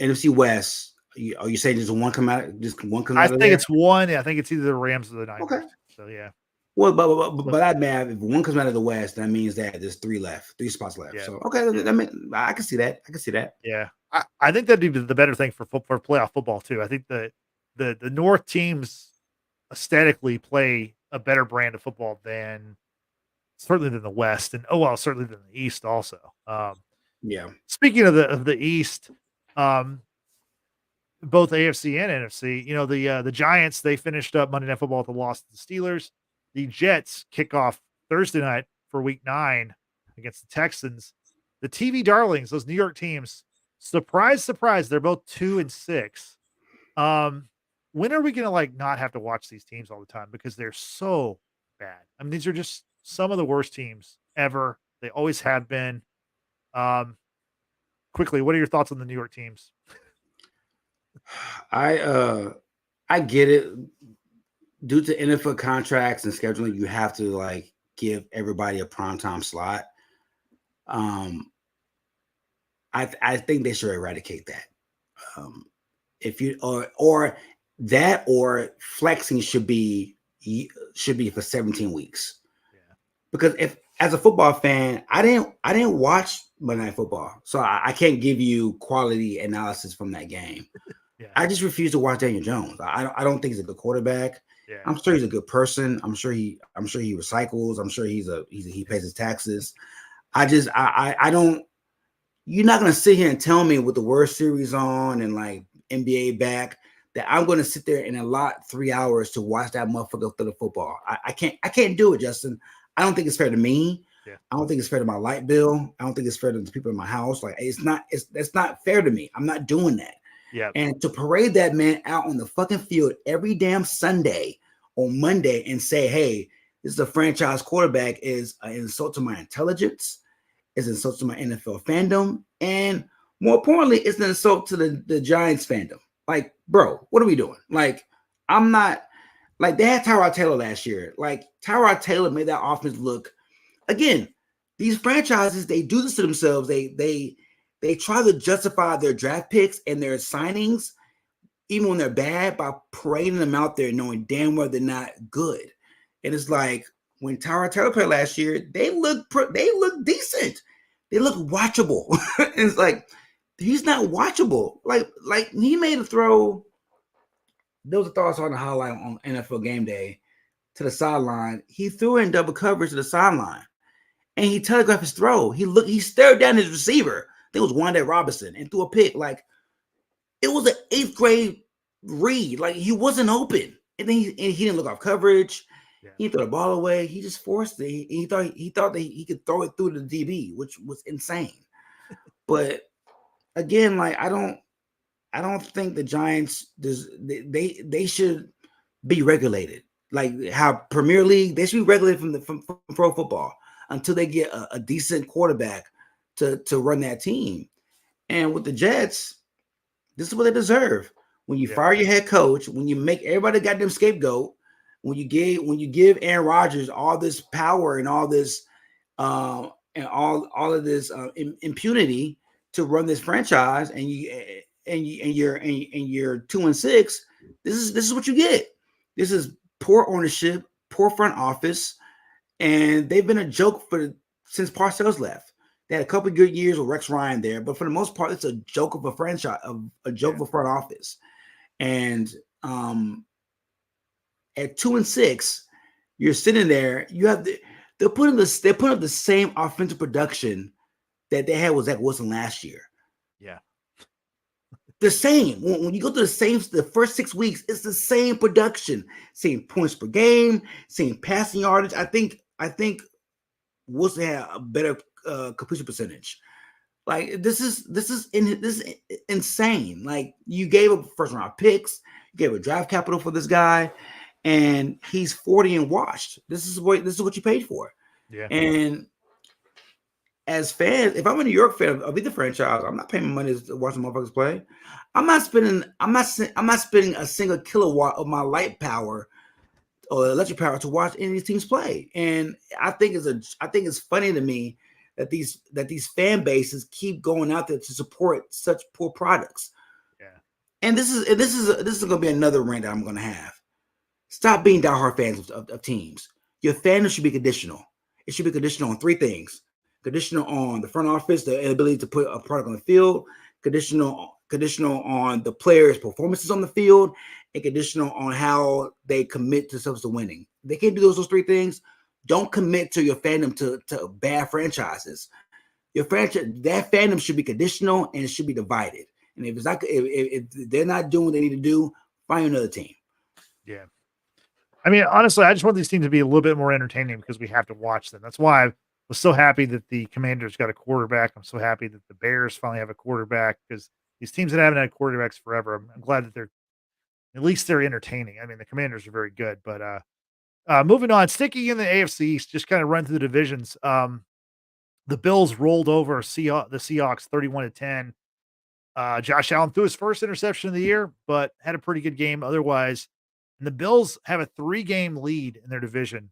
NFC West. Are you saying just one come out? Just one comes I out of think there? it's one. I think it's either the Rams or the Niners. Okay. So yeah. Well, but that math, if one comes out of the West, that means that there's 3 spots left. Yeah. So okay, I can see that. Yeah, I think that'd be the better thing for playoff football too. I think the North teams aesthetically play a better brand of football than certainly than the West, and certainly than the East also. Yeah. Speaking of the East, both AFC and NFC, the Giants, they finished up Monday Night Football with a loss to the Steelers. The Jets kick off Thursday night for Week 9 against the Texans. The TV darlings, those New York teams, surprise, they're both 2-6. When are we gonna not have to watch these teams all the time because they're so bad? I mean, these are just some of the worst teams ever. They always have been. Quickly, what are your thoughts on the New York teams? I get it. Due to NFL contracts and scheduling, you have to give everybody a primetime slot. I think they should eradicate that. If you or flexing should be for 17 weeks. Yeah. Because if as a football fan, I didn't watch Monday Night Football, so I can't give you quality analysis from that game. Yeah. I just refuse to watch Daniel Jones. I don't think he's a good quarterback. Yeah. I'm sure he's a good person. I'm sure he recycles. I'm sure he pays his taxes. I don't. You're not gonna sit here and tell me with the World Series on and NBA back that I'm gonna sit there and allot 3 hours to watch that motherfucker through the football. I can't do it, Justin. I don't think it's fair to me. Yeah. I don't think it's fair to my light bill. I don't think it's fair to the people in my house. It's not fair to me. I'm not doing that. Yeah. And to parade that man out on the fucking field every damn Sunday on Monday and say, hey, this is a franchise quarterback is an insult to my intelligence, is an insult to my NFL fandom, and more importantly, it's an insult to the Giants fandom. Bro, what are we doing? I'm not they had Tyrod Taylor last year. Tyrod Taylor made that offense look again. These franchises, they do this to themselves. They try to justify their draft picks and their signings, even when they're bad, by parading them out there, knowing damn well they're not good. And it's when Tyrod Taylor played last year, they look decent. They look watchable. It's he's not watchable. He made a throw. There was a throw I saw on the highlight on NFL Game Day to the sideline. He threw in double coverage to the sideline, and he telegraphed his throw. He stared down his receiver. I think it was Wanda Robinson, and threw a pick. It was an 8th grade read. He wasn't open, and then he didn't look off coverage. Yeah. He threw the ball away. He just forced it. He thought that he could throw it through the DB, which was insane. But again, I don't think the Giants they should be regulated. How Premier League, they should be regulated from pro football until they get a decent quarterback to run that team. And with the Jets, this is what they deserve. When you fire your head coach, when you make everybody goddamn scapegoat, when you give Aaron Rodgers all this power and all this and all of this impunity to run this franchise, and you're 2-6, this is what you get. This is poor ownership, poor front office, and they've been a joke since Parcells left. They had a couple of good years with Rex Ryan there, but for the most part, it's a joke of a franchise, a joke of a front office. And at 2-6, you're sitting there. They're putting up the same offensive production that they had with Zach Wilson last year. Yeah, the same. When you go through the first 6 weeks, it's the same production, same points per game, same passing yardage. I think Wilson had a better completion percentage. Like this is insane. Like you gave up first round picks, you gave a draft capital for this guy, and he's 40 and washed. This is what you paid for. Yeah. And as fans, if I'm a New York fan of either franchise, I'm not paying my money to watch the motherfuckers play. I'm not spending a single kilowatt of my light power or electric power to watch any of these teams play. And I think it's funny to me that these fan bases keep going out there to support such poor products. Yeah. And this is going to be another rant that I'm going to have. Stop being diehard fans of teams. Your fandom should be conditional. It should be conditional on three things: conditional on the front office, the ability to put a product on the field; conditional on the players' performances on the field; and conditional on how they commit themselves to winning. If they can't do those three things, don't commit to your fandom to bad franchises. Your franchise, that fandom should be conditional and it should be divided. And if it's not, if they're not doing what they need to do, find another team. Yeah. I mean, honestly, I just want these teams to be a little bit more entertaining because we have to watch them. That's why I was so happy that the Commanders got a quarterback. I'm so happy that the Bears finally have a quarterback because these teams that haven't had quarterbacks forever, I'm glad that at least they're entertaining. I mean, the Commanders are very good, but moving on, sticking in the AFC East, just kind of run through the divisions. The Bills rolled over the Seahawks 31-10. Josh Allen threw his first interception of the year, but had a pretty good game otherwise. And the Bills have a 3-game lead in their division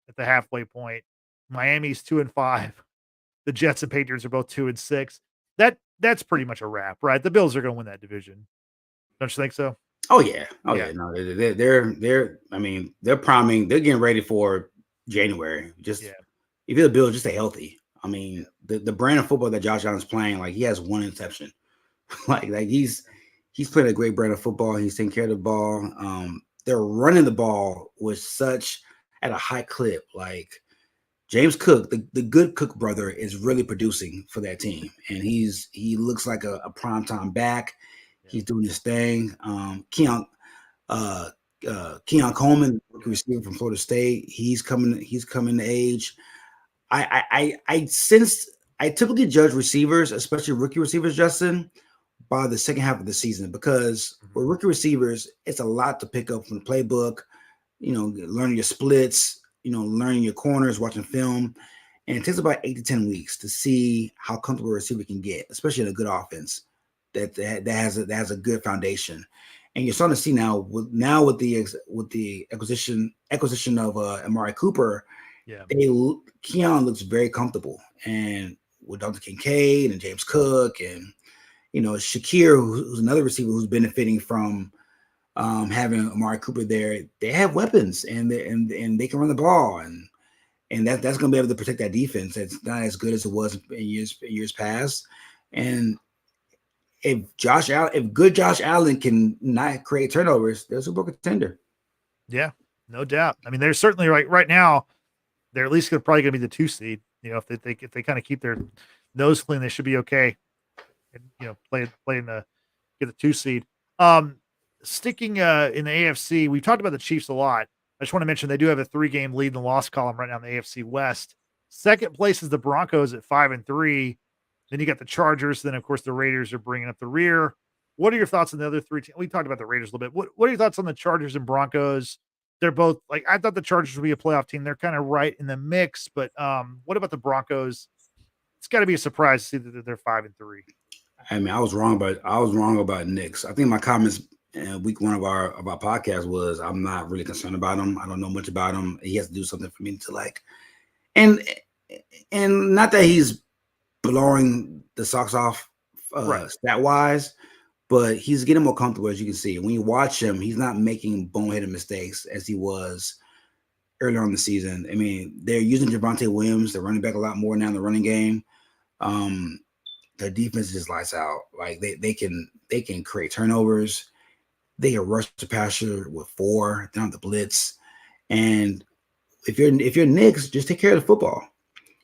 at the halfway point. Miami's 2-5. The Jets and Patriots are both 2-6. That's pretty much a wrap, right? The Bills are going to win that division. Don't you think so? Oh yeah. No, they're. I mean, they're priming. They're getting ready for January. Just if you're the Bills, just stay healthy. I mean, the brand of football that Josh Allen's playing, like he has one interception. like he's playing a great brand of football. He's taking care of the ball. They're running the ball at a high clip. Like James Cook, the good Cook brother, is really producing for that team, and he looks like a primetime back. He's doing his thing. Keon Coleman, receiver from Florida State, he's coming to age. I typically judge receivers, especially rookie receivers, Justin, by the second half of the season, because with rookie receivers, it's a lot to pick up from the playbook, learning your splits, learning your corners, watching film. And it takes about 8 to 10 weeks to see how comfortable a receiver can get, especially in a good offense that has a good foundation. And you're starting to see now with the acquisition of Amari Cooper, Keon looks very comfortable. And with Dr. Kincaid and James Cook and Shakir, who's another receiver who's benefiting from having Amari Cooper there, they have weapons and they can run the ball, and that's going to be able to protect that defense. It's not as good as it was in years past. And if good Josh Allen can not create turnovers, they're a Super Bowl contender. Yeah, no doubt. I mean, they're certainly right now. They're at least probably going to be the 2 seed. If they kind of keep their nose clean, they should be okay. And get the 2 seed. Sticking in the AFC, we've talked about the Chiefs a lot. I just want to mention they do have a 3-game lead in the loss column right now in the AFC West. Second place is the Broncos at 5-3. Then you got the Chargers. Then of course the Raiders are bringing up the rear. What are your thoughts on the other 3 teams? We talked about the Raiders a little bit. What are your thoughts on the Chargers and Broncos? They're both I thought the Chargers would be a playoff team. They're kind of right in the mix, but what about the Broncos? It's got to be a surprise to see that they're 5-3. I mean, I was wrong about Knicks. I think my comments in week 1 of our podcast was I'm not really concerned about him. I don't know much about him. He has to do something for me to like, and not that he's blowing the socks off stat wise, but he's getting more comfortable, as you can see. When you watch him, he's not making boneheaded mistakes as he was earlier on in the season. I mean, they're using Javonte Williams, the running back, a lot more now in the running game. Their defense just lights out. Like they can create turnovers. They can rush the passer with 4 down the blitz. And if you're Knicks, just take care of the football.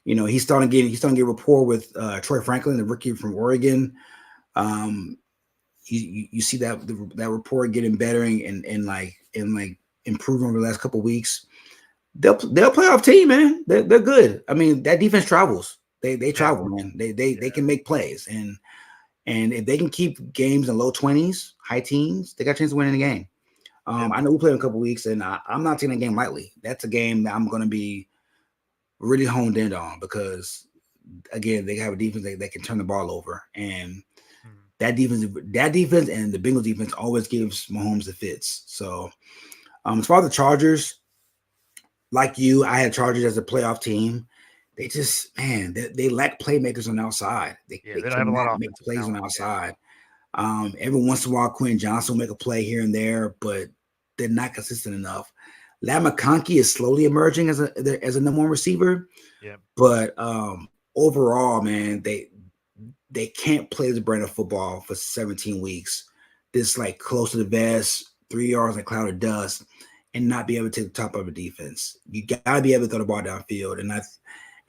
He's starting to get rapport with Troy Franklin, the rookie from Oregon. You see that rapport getting better and improving over the last couple of weeks. They're a playoff team, man. They're good. I mean, that defense travels. They travel, man. They can make plays, and if they can keep games in low 20s, high teens, they got a chance to win in the game. I know we played in a couple weeks, and I'm not taking that game lightly. That's a game that I'm going to be really honed in on because, again, they have a defense that can turn the ball over, and that defense and the Bengals defense always gives Mahomes the fits. So, as far as the Chargers, like you, I had Chargers as a playoff team. They just, man, they lack playmakers on the outside. They don't have a lot of make plays talent, on the outside. Every once in a while, Quentin Johnson will make a play here and there, but they're not consistent enough. Ladd McConkey is slowly emerging as a number one receiver. Yeah. But overall, man, they can't play this brand of football for 17 weeks. This like close to the vest, 3 yards in a cloud of dust, and not be able to take the top of a defense. You gotta be able to throw the ball downfield.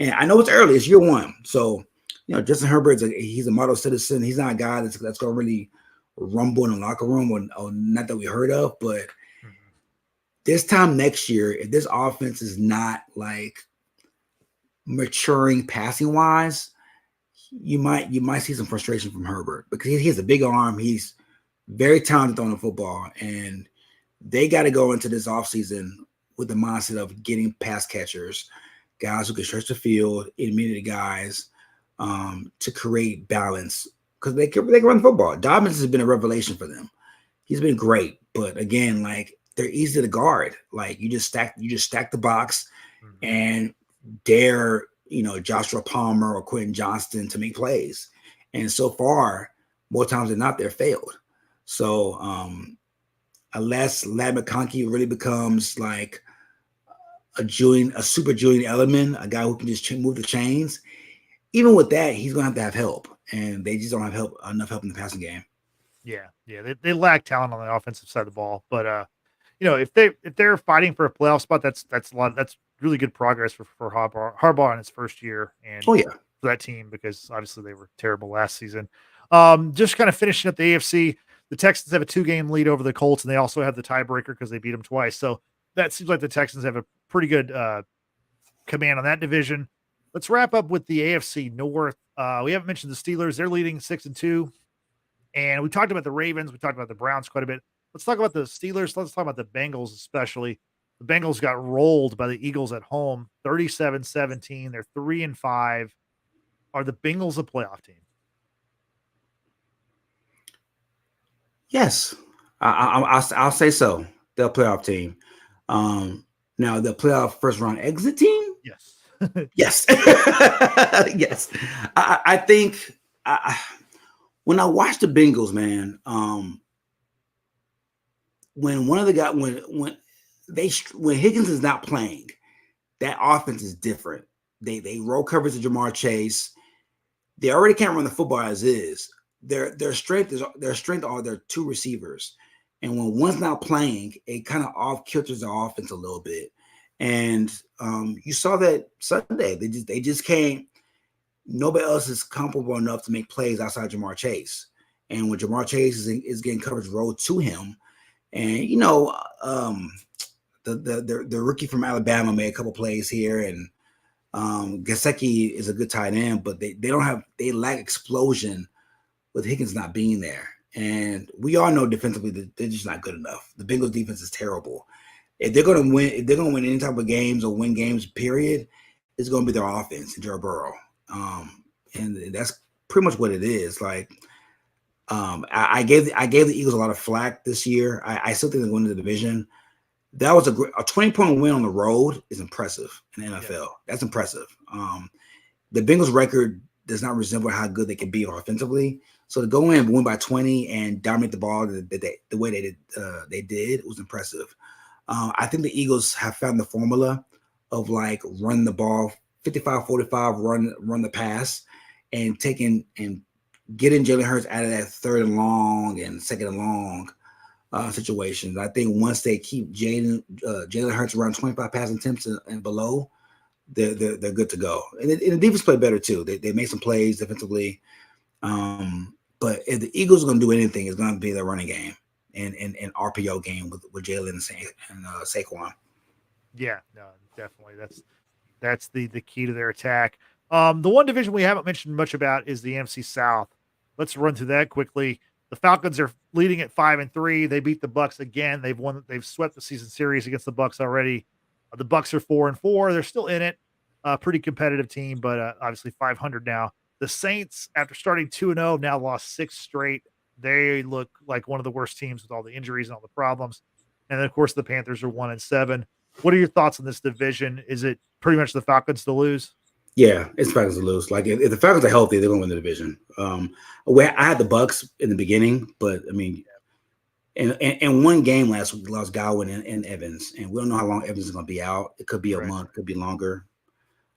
And I know it's early, it's year one. So, Justin Herbert's he's a model citizen. He's not a guy that's gonna really rumble in the locker room or not that we heard of, but this time next year, if this offense is not like maturing passing wise, you might see some frustration from Herbert because he has a big arm. He's very talented on the football, and they got to go into this offseason with the mindset of getting pass catchers, guys who can stretch the field, intermediate guys, to create balance because they can run the football. Dobbins has been a revelation for them. He's been great, but again, like they're easy to guard. Like you just stack the box and dare Joshua Palmer or Quentin Johnston to make plays. And so far, more times than not, they're failed. So unless Ladd McConkey really becomes like a super Julian Edelman, a guy who can just move the chains, even with that, he's going to have help. And they just don't have enough help in the passing game. Yeah. They lack talent on the offensive side of the ball, but if they're fighting for a playoff spot, that's really good progress for Harbaugh in his first year and for that team because obviously they were terrible last season. Just kind of finishing up the AFC, the Texans have a 2-game lead over the Colts, and they also have the tiebreaker because they beat them twice. So that seems like the Texans have a pretty good command on that division. Let's wrap up with the AFC North. We haven't mentioned the Steelers; they're leading 6-2, and we talked about the Ravens. We talked about the Browns quite a bit. Let's talk about the Steelers. Let's talk about the Bengals, especially. The Bengals got rolled by the Eagles at home, 37-17. They're 3-5. Are the Bengals a playoff team? Yes, I'll say so. They're a playoff team. Now the playoff first round exit team. Yes. Yes. Yes. I think when I watch the Bengals, man, when one of the guys when Higgins is not playing, that offense is different. They roll coverage to Jamar Chase. They already can't run the football as is. Their strength are their two receivers, and when one's not playing, it kind of off kilters the offense a little bit. And you saw that Sunday. They just can't. Nobody else is comparable enough to make plays outside Jamar Chase. And when Jamar Chase is getting coverage rolled to him, and the rookie from Alabama made a couple plays here, and Gesicki is a good tight end, but they lack explosion with Higgins not being there. And we all know defensively that they're just not good enough. The Bengals defense is terrible. If they're gonna win any type of games or win games, period, it's gonna be their offense and Joe Burrow. And that's pretty much what it is. Like I gave the Eagles a lot of flack this year. I still think they're going to the division. That was a 20-point win on the road is impressive in the NFL. Yeah. That's impressive. The Bengals record does not resemble how good they can be offensively. So to go in and win by 20 and dominate the ball the way they did was impressive. I think the Eagles have found the formula of like run the ball 55-45, run the pass, and getting Jalen Hurts out of that third and long and second and long situations. I think once they keep Jalen Hurts around 25 passing attempts and below, they're good to go. And the defense played better too. They made some plays defensively. But if the Eagles are going to do anything, it's going to be their running game and RPO game with Jalen and Saquon. Yeah, no, definitely. That's the key to their attack. The one division we haven't mentioned much about is the NFC South. Let's run through that quickly. The Falcons are leading at 5-3. They beat the Bucks again. They've swept the season series against the Bucks already. The Bucks are 4-4. They're still in it. Pretty competitive team, but obviously 500 now. The Saints, after starting 2-0, now lost 6 straight. They look like one of the worst teams with all the injuries and all the problems. And then, of course, the Panthers are 1-7. What are your thoughts on this division? Is it pretty much the Falcons to lose? Yeah, it's Falcons to lose. Like if the Falcons are healthy, they're gonna win the division. I had the Bucks in the beginning, but I mean, in one game last week, we lost Godwin and Evans, and we don't know how long Evans is gonna be out. It could be a month, could be longer.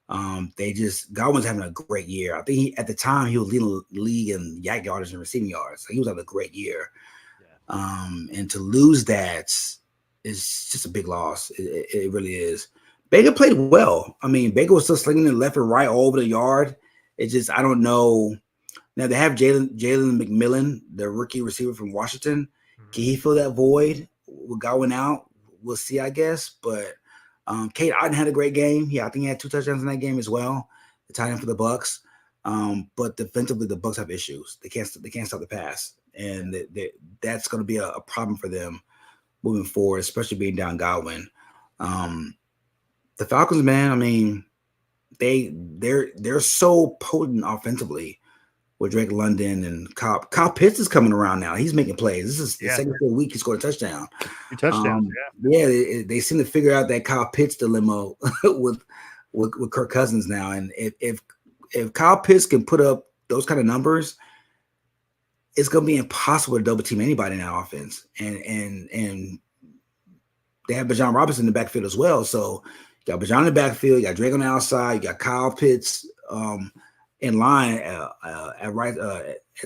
Godwin's having a great year. I think at the time he was leading the league in yak yards and receiving yards. So he was having a great year. Yeah. And to lose that is just a big loss. It really is. Baker played well. I mean, Baker was still slinging it left and right all over the yard. It's just, I don't know. Now they have Jalen McMillan, the rookie receiver from Washington. Mm-hmm. Can he fill that void with Godwin out? We'll see, I guess. But Cade Otton had a great game. Yeah, I think he had 2 touchdowns in that game as well. The tight end for the Bucks. But defensively, the Bucks have issues. They can't stop the pass, and that's going to be a problem for them moving forward, especially being down Godwin. The Falcons, man, I mean, they're so potent offensively with Drake London and Kyle Pitts is coming around now. He's making plays. This is the second week he scored a touchdown. 2 touchdowns, they seem to figure out that Kyle Pitts dilemma with Kirk Cousins now. And if Kyle Pitts can put up those kind of numbers, it's going to be impossible to double team anybody in that offense. And they have Bijan Robinson in the backfield as well. So you got Bijan in the backfield, you got Drake on the outside, you got Kyle Pitts in line at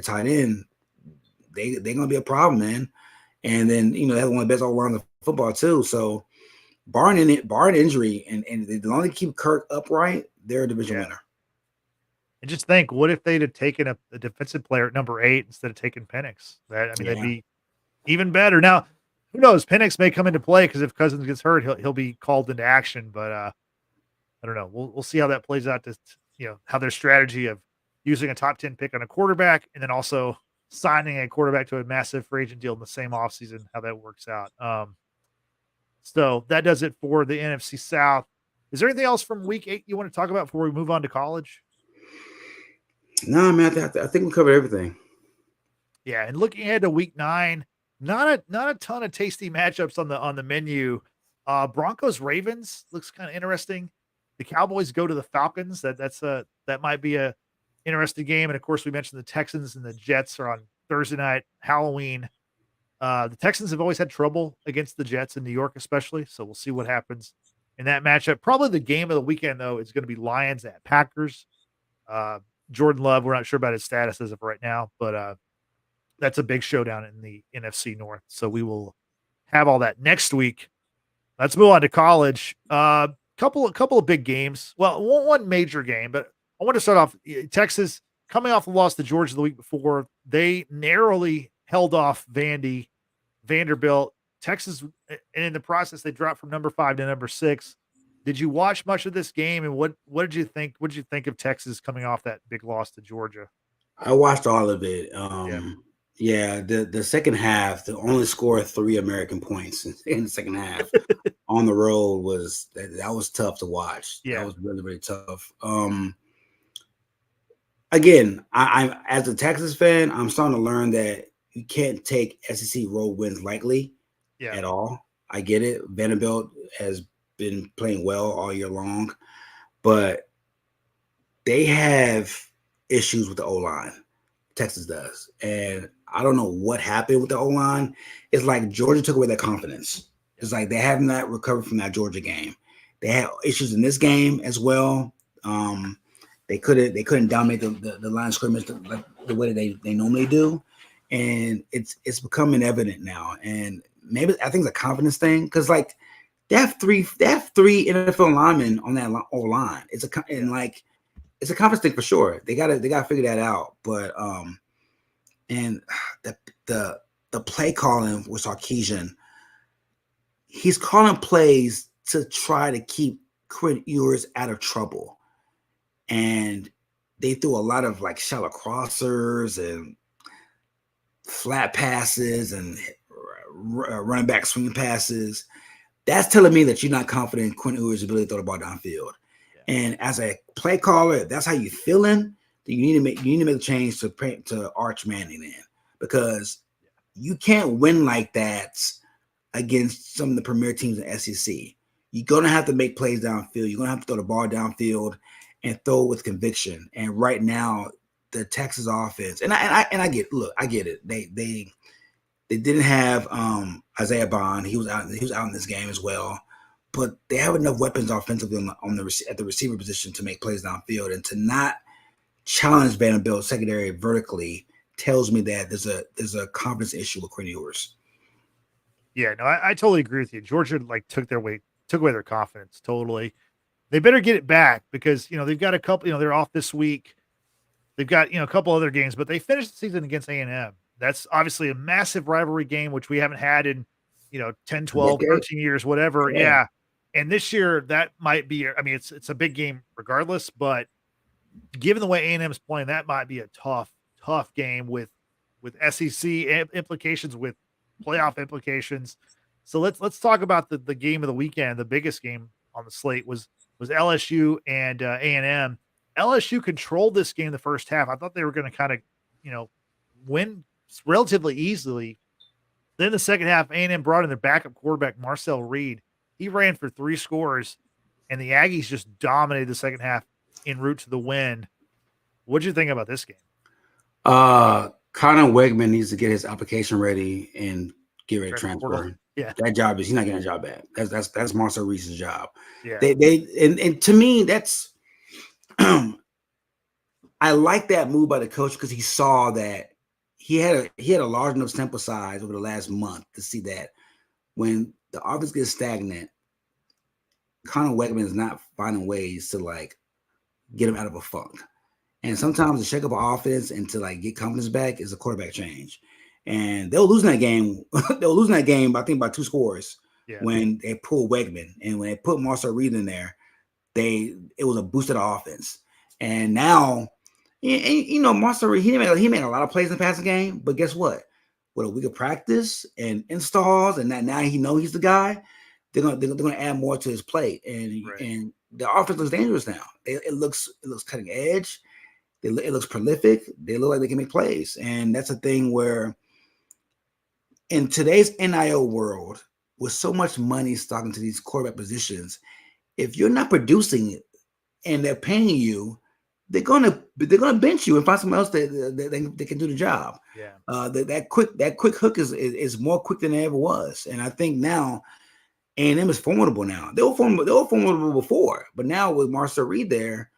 tight end. They're gonna be a problem, man. And then they have one of the best all around the football too. So barring injury and as long as they keep Kirk upright, they're a division winner. And just think, what if they'd have taken a defensive player at number 8 instead of taking Penix? They'd be even better. Now, who knows? Penix may come into play because if Cousins gets hurt, he'll be called into action. But I don't know. We'll see how that plays out. How their strategy of using a top 10 pick on a quarterback and then also signing a quarterback to a massive free agent deal in the same offseason, how that works out. So that does it for the NFC South. Is there anything else from week 8 you want to talk about before we move on to college? No, man, I think we covered everything. Yeah, and looking ahead to week 9, not a ton of tasty matchups on the menu. Broncos Ravens looks kind of interesting. The Cowboys go to the Falcons. That might be a interesting game. And of course, we mentioned the Texans and the Jets are on Thursday night, Halloween. The Texans have always had trouble against the Jets in New York, especially. So we'll see what happens in that matchup. Probably the game of the weekend, though, is going to be Lions at Packers. Jordan Love, we're not sure about his status as of right now, but that's a big showdown in the NFC North. So we will have all that next week. Let's move on to college. Couple of big games. Well, one major game, but I want to start off Texas coming off the loss to Georgia the week before. They narrowly held off Vanderbilt. Texas, and in the process, they dropped from number 5 to number 6. Did you watch much of this game, and what did you think? What did you think of Texas coming off that big loss to Georgia? I watched all of it. The second half, the only score 3 American points in the second half on the road was that was tough to watch. Yeah. That was really, really tough. Again, I as a Texas fan, I'm starting to learn that you can't take SEC road wins lightly at all. I get it. Vanderbilt has been playing well all year long, but they have issues with the O-line. Texas does. And I don't know what happened with the O-line. It's like Georgia took away their confidence. It's like they have not recovered from that Georgia game. They had issues in this game as well. They couldn't dominate the line of scrimmage the way that they normally do. And it's becoming evident now. And maybe I think it's a confidence thing because like they have three NFL linemen on that O-line. It's a confidence thing for sure. They gotta figure that out. But and the play calling with Sarkisian, he's calling plays to try to keep Quinn Ewers out of trouble. and they threw a lot of like shallow crossers and flat passes and running back swing passes. That's telling me that you're not confident in Quinn Ewers' ability to throw the ball downfield. Yeah. And as a play caller, if that's how you're feeling, then you need to make a change to Arch Manning in, because you can't win like that against some of the premier teams in SEC. You're gonna have to make plays downfield. You're gonna have to throw the ball downfield and throw it with conviction. And right now, the Texas offense, and I get it. They didn't have Isaiah Bond. He was out in this game as well. But they have enough weapons offensively at the receiver position to make plays downfield, and to not challenge Vanderbilt's secondary vertically tells me that there's a confidence issue with Quinn Ewers. Yeah, no, I totally agree with you. Georgia took away their confidence totally. They better get it back, because they've got a couple. They're off this week. They've got a couple other games, but they finished the season against A&M. That's obviously a massive rivalry game, which we haven't had in 10, 12, 13 years, whatever. Yeah. And this year that might be. I mean, it's a big game regardless, but given the way A&M is playing, that might be a tough game with SEC implications, with playoff implications. So let's talk about the game of the weekend. The biggest game on the slate was LSU and A&M. LSU controlled this game the first half. I thought they were going to kind of win relatively easily. Then the second half, A&M brought in their backup quarterback Marcel Reed. He ran for 3 scores, and the Aggies just dominated the second half en route to the win. What did you think about this game? Connor Wegman needs to get his application ready and get ready to transfer. Yeah, that job he's not getting a job back. That's Marcel Reed's job. Yeah, and to me that's I like that move by the coach, because he saw that he had a large enough sample size over the last month to see that when the offense gets stagnant, Connor Wegman is not finding ways to get him out of a funk. And sometimes to shake up an offense and to get confidence back is a quarterback change. And they were losing that game. I think, by 2 scores when they pulled Wegman. And when they put Marcel Reed in there, it was a boost to the offense. And now, Marcel Reed, he made a lot of plays in the passing game. But guess what? With a week of practice and installs, and now he knows he's the guy, they're gonna add more to his plate. And the offense looks dangerous now. It looks cutting edge. It looks prolific. They look like they can make plays. And that's a thing where in today's NIL world, with so much money stuck into these quarterback positions, if you're not producing and they're paying you, they're gonna bench you and find someone else that can do the job. Yeah. That quick hook is more quick than it ever was. And I think now A&M is formidable now. They were formidable before, but now with Marcel Reed there,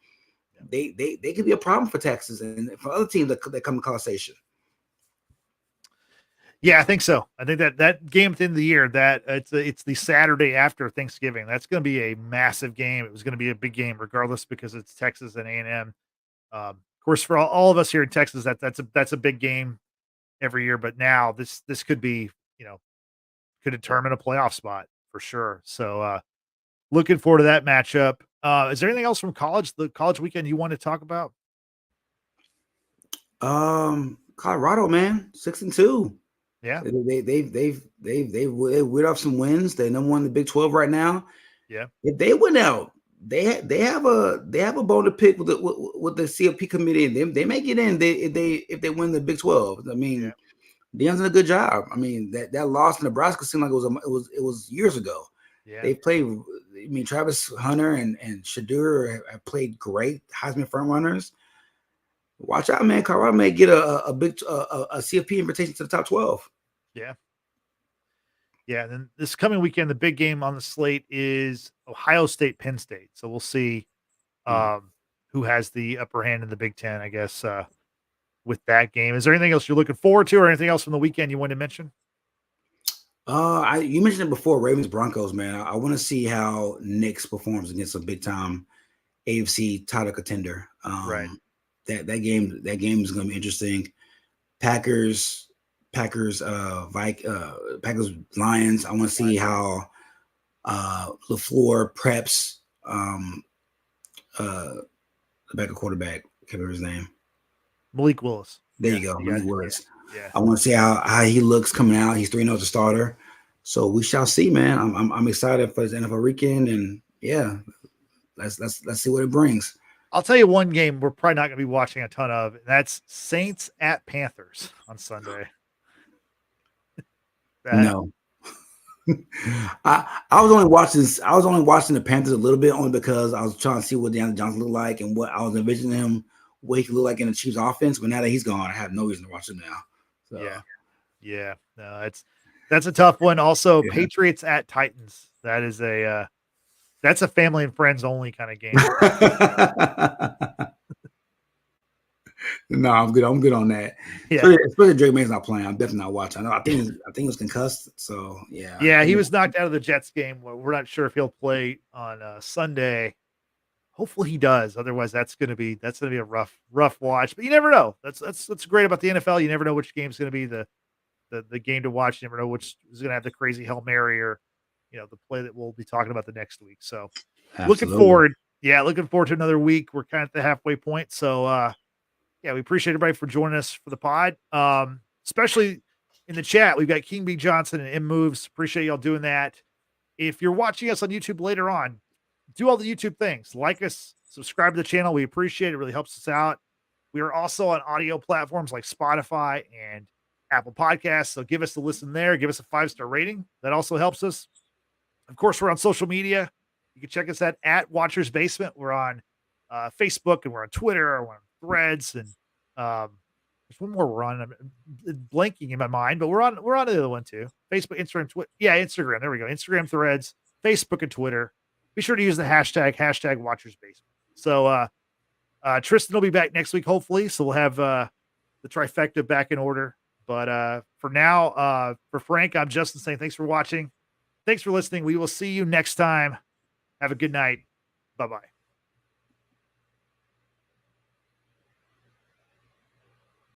they could be a problem for Texas and for other teams that come to College Station. Yeah, I think so. I think that game at the end of the year, that it's the Saturday after Thanksgiving. That's going to be a massive game. It was going to be a big game regardless, because it's Texas and A&M. Of course, for all of us here in Texas, that's a big game every year. But now this could be, could determine a playoff spot for sure. So looking forward to that matchup. Is there anything else from the college weekend you want to talk about? Colorado, man, 6-2. Yeah, they've whipped off some wins. They're number 1 in the Big 12 right now. Yeah, if they win out, they have a bone to pick with the CFP committee, and they may get in. If they win the Big 12. I mean, Deion's done a good job. I mean, that loss in Nebraska seemed like it was years ago. Yeah, they played. I mean, Travis Hunter and Shadur have played great Heisman front runners. Watch out, man. Colorado may get a big CFP invitation to the top 12. Yeah. Yeah. And then this coming weekend, the big game on the slate is Ohio State, Penn State. So we'll see who has the upper hand in the Big Ten, I guess, with that game. Is there anything else you're looking forward to, or anything else from the weekend you want to mention? You mentioned it before, Ravens Broncos, man. I want to see how Knicks performs against a big time AFC title contender. Right. That game is going to be interesting. Packers, Lions. I want to see how LaFleur preps the backup quarterback. Can't remember his name. Malik Willis. There you go, Malik Willis. Yeah. I want to see how he looks coming out. He's 3-0 as a starter, so we shall see, man. I'm excited for this NFL weekend, and yeah, let's see what it brings. I'll tell you one game we're probably not going to be watching a ton of, and that's Saints at Panthers on Sunday. No. I was only watching the Panthers a little bit, only because I was trying to see what DeAndre Johnson looked like and what I was envisioning him, what he could look like in the Chiefs offense. But now that he's gone, I have no reason to watch him now. So. Yeah. No, that's a tough one. Also, Patriots at Titans. That is that's a family and friends only kind of game. No, I'm good. I'm good on that. Yeah. Especially Drake May's not playing. I'm definitely not watching. I think he was concussed. So yeah. Yeah, he was knocked out of the Jets game. We're not sure if he'll play on Sunday. Hopefully he does. Otherwise, that's gonna be a rough watch. But you never know. That's great about the NFL. You never know which game's gonna be the game to watch. You never know which is gonna have the crazy Hail Mary or the play that we'll be talking about the next week. So looking forward to another week. We're kind of at the halfway point. So we appreciate everybody for joining us for the pod. Especially in the chat. We've got King B Johnson and M Moves. Appreciate y'all doing that. If you're watching us on YouTube later on, do all the YouTube things. Like us, subscribe to the channel. We appreciate it. It really helps us out. We are also on audio platforms like Spotify and Apple Podcasts. So give us a listen there. Give us a 5-star rating. That also helps us. Of course, we're on social media. You can check us out at Watchers Basement. We're on Facebook, and we're on Twitter, we're on Threads, and there's one more we're on. I'm blanking in my mind, but we're on the other one too. Facebook, Instagram, Twitter. Yeah, Instagram. There we go. Instagram, Threads, Facebook, and Twitter. Be sure to use the hashtag Watchers Basement. So Tristan will be back next week, hopefully. So we'll have the trifecta back in order. But for now, for Frank, I'm Justin saying thanks for watching. Thanks for listening. We will see you next time. Have a good night. Bye-bye.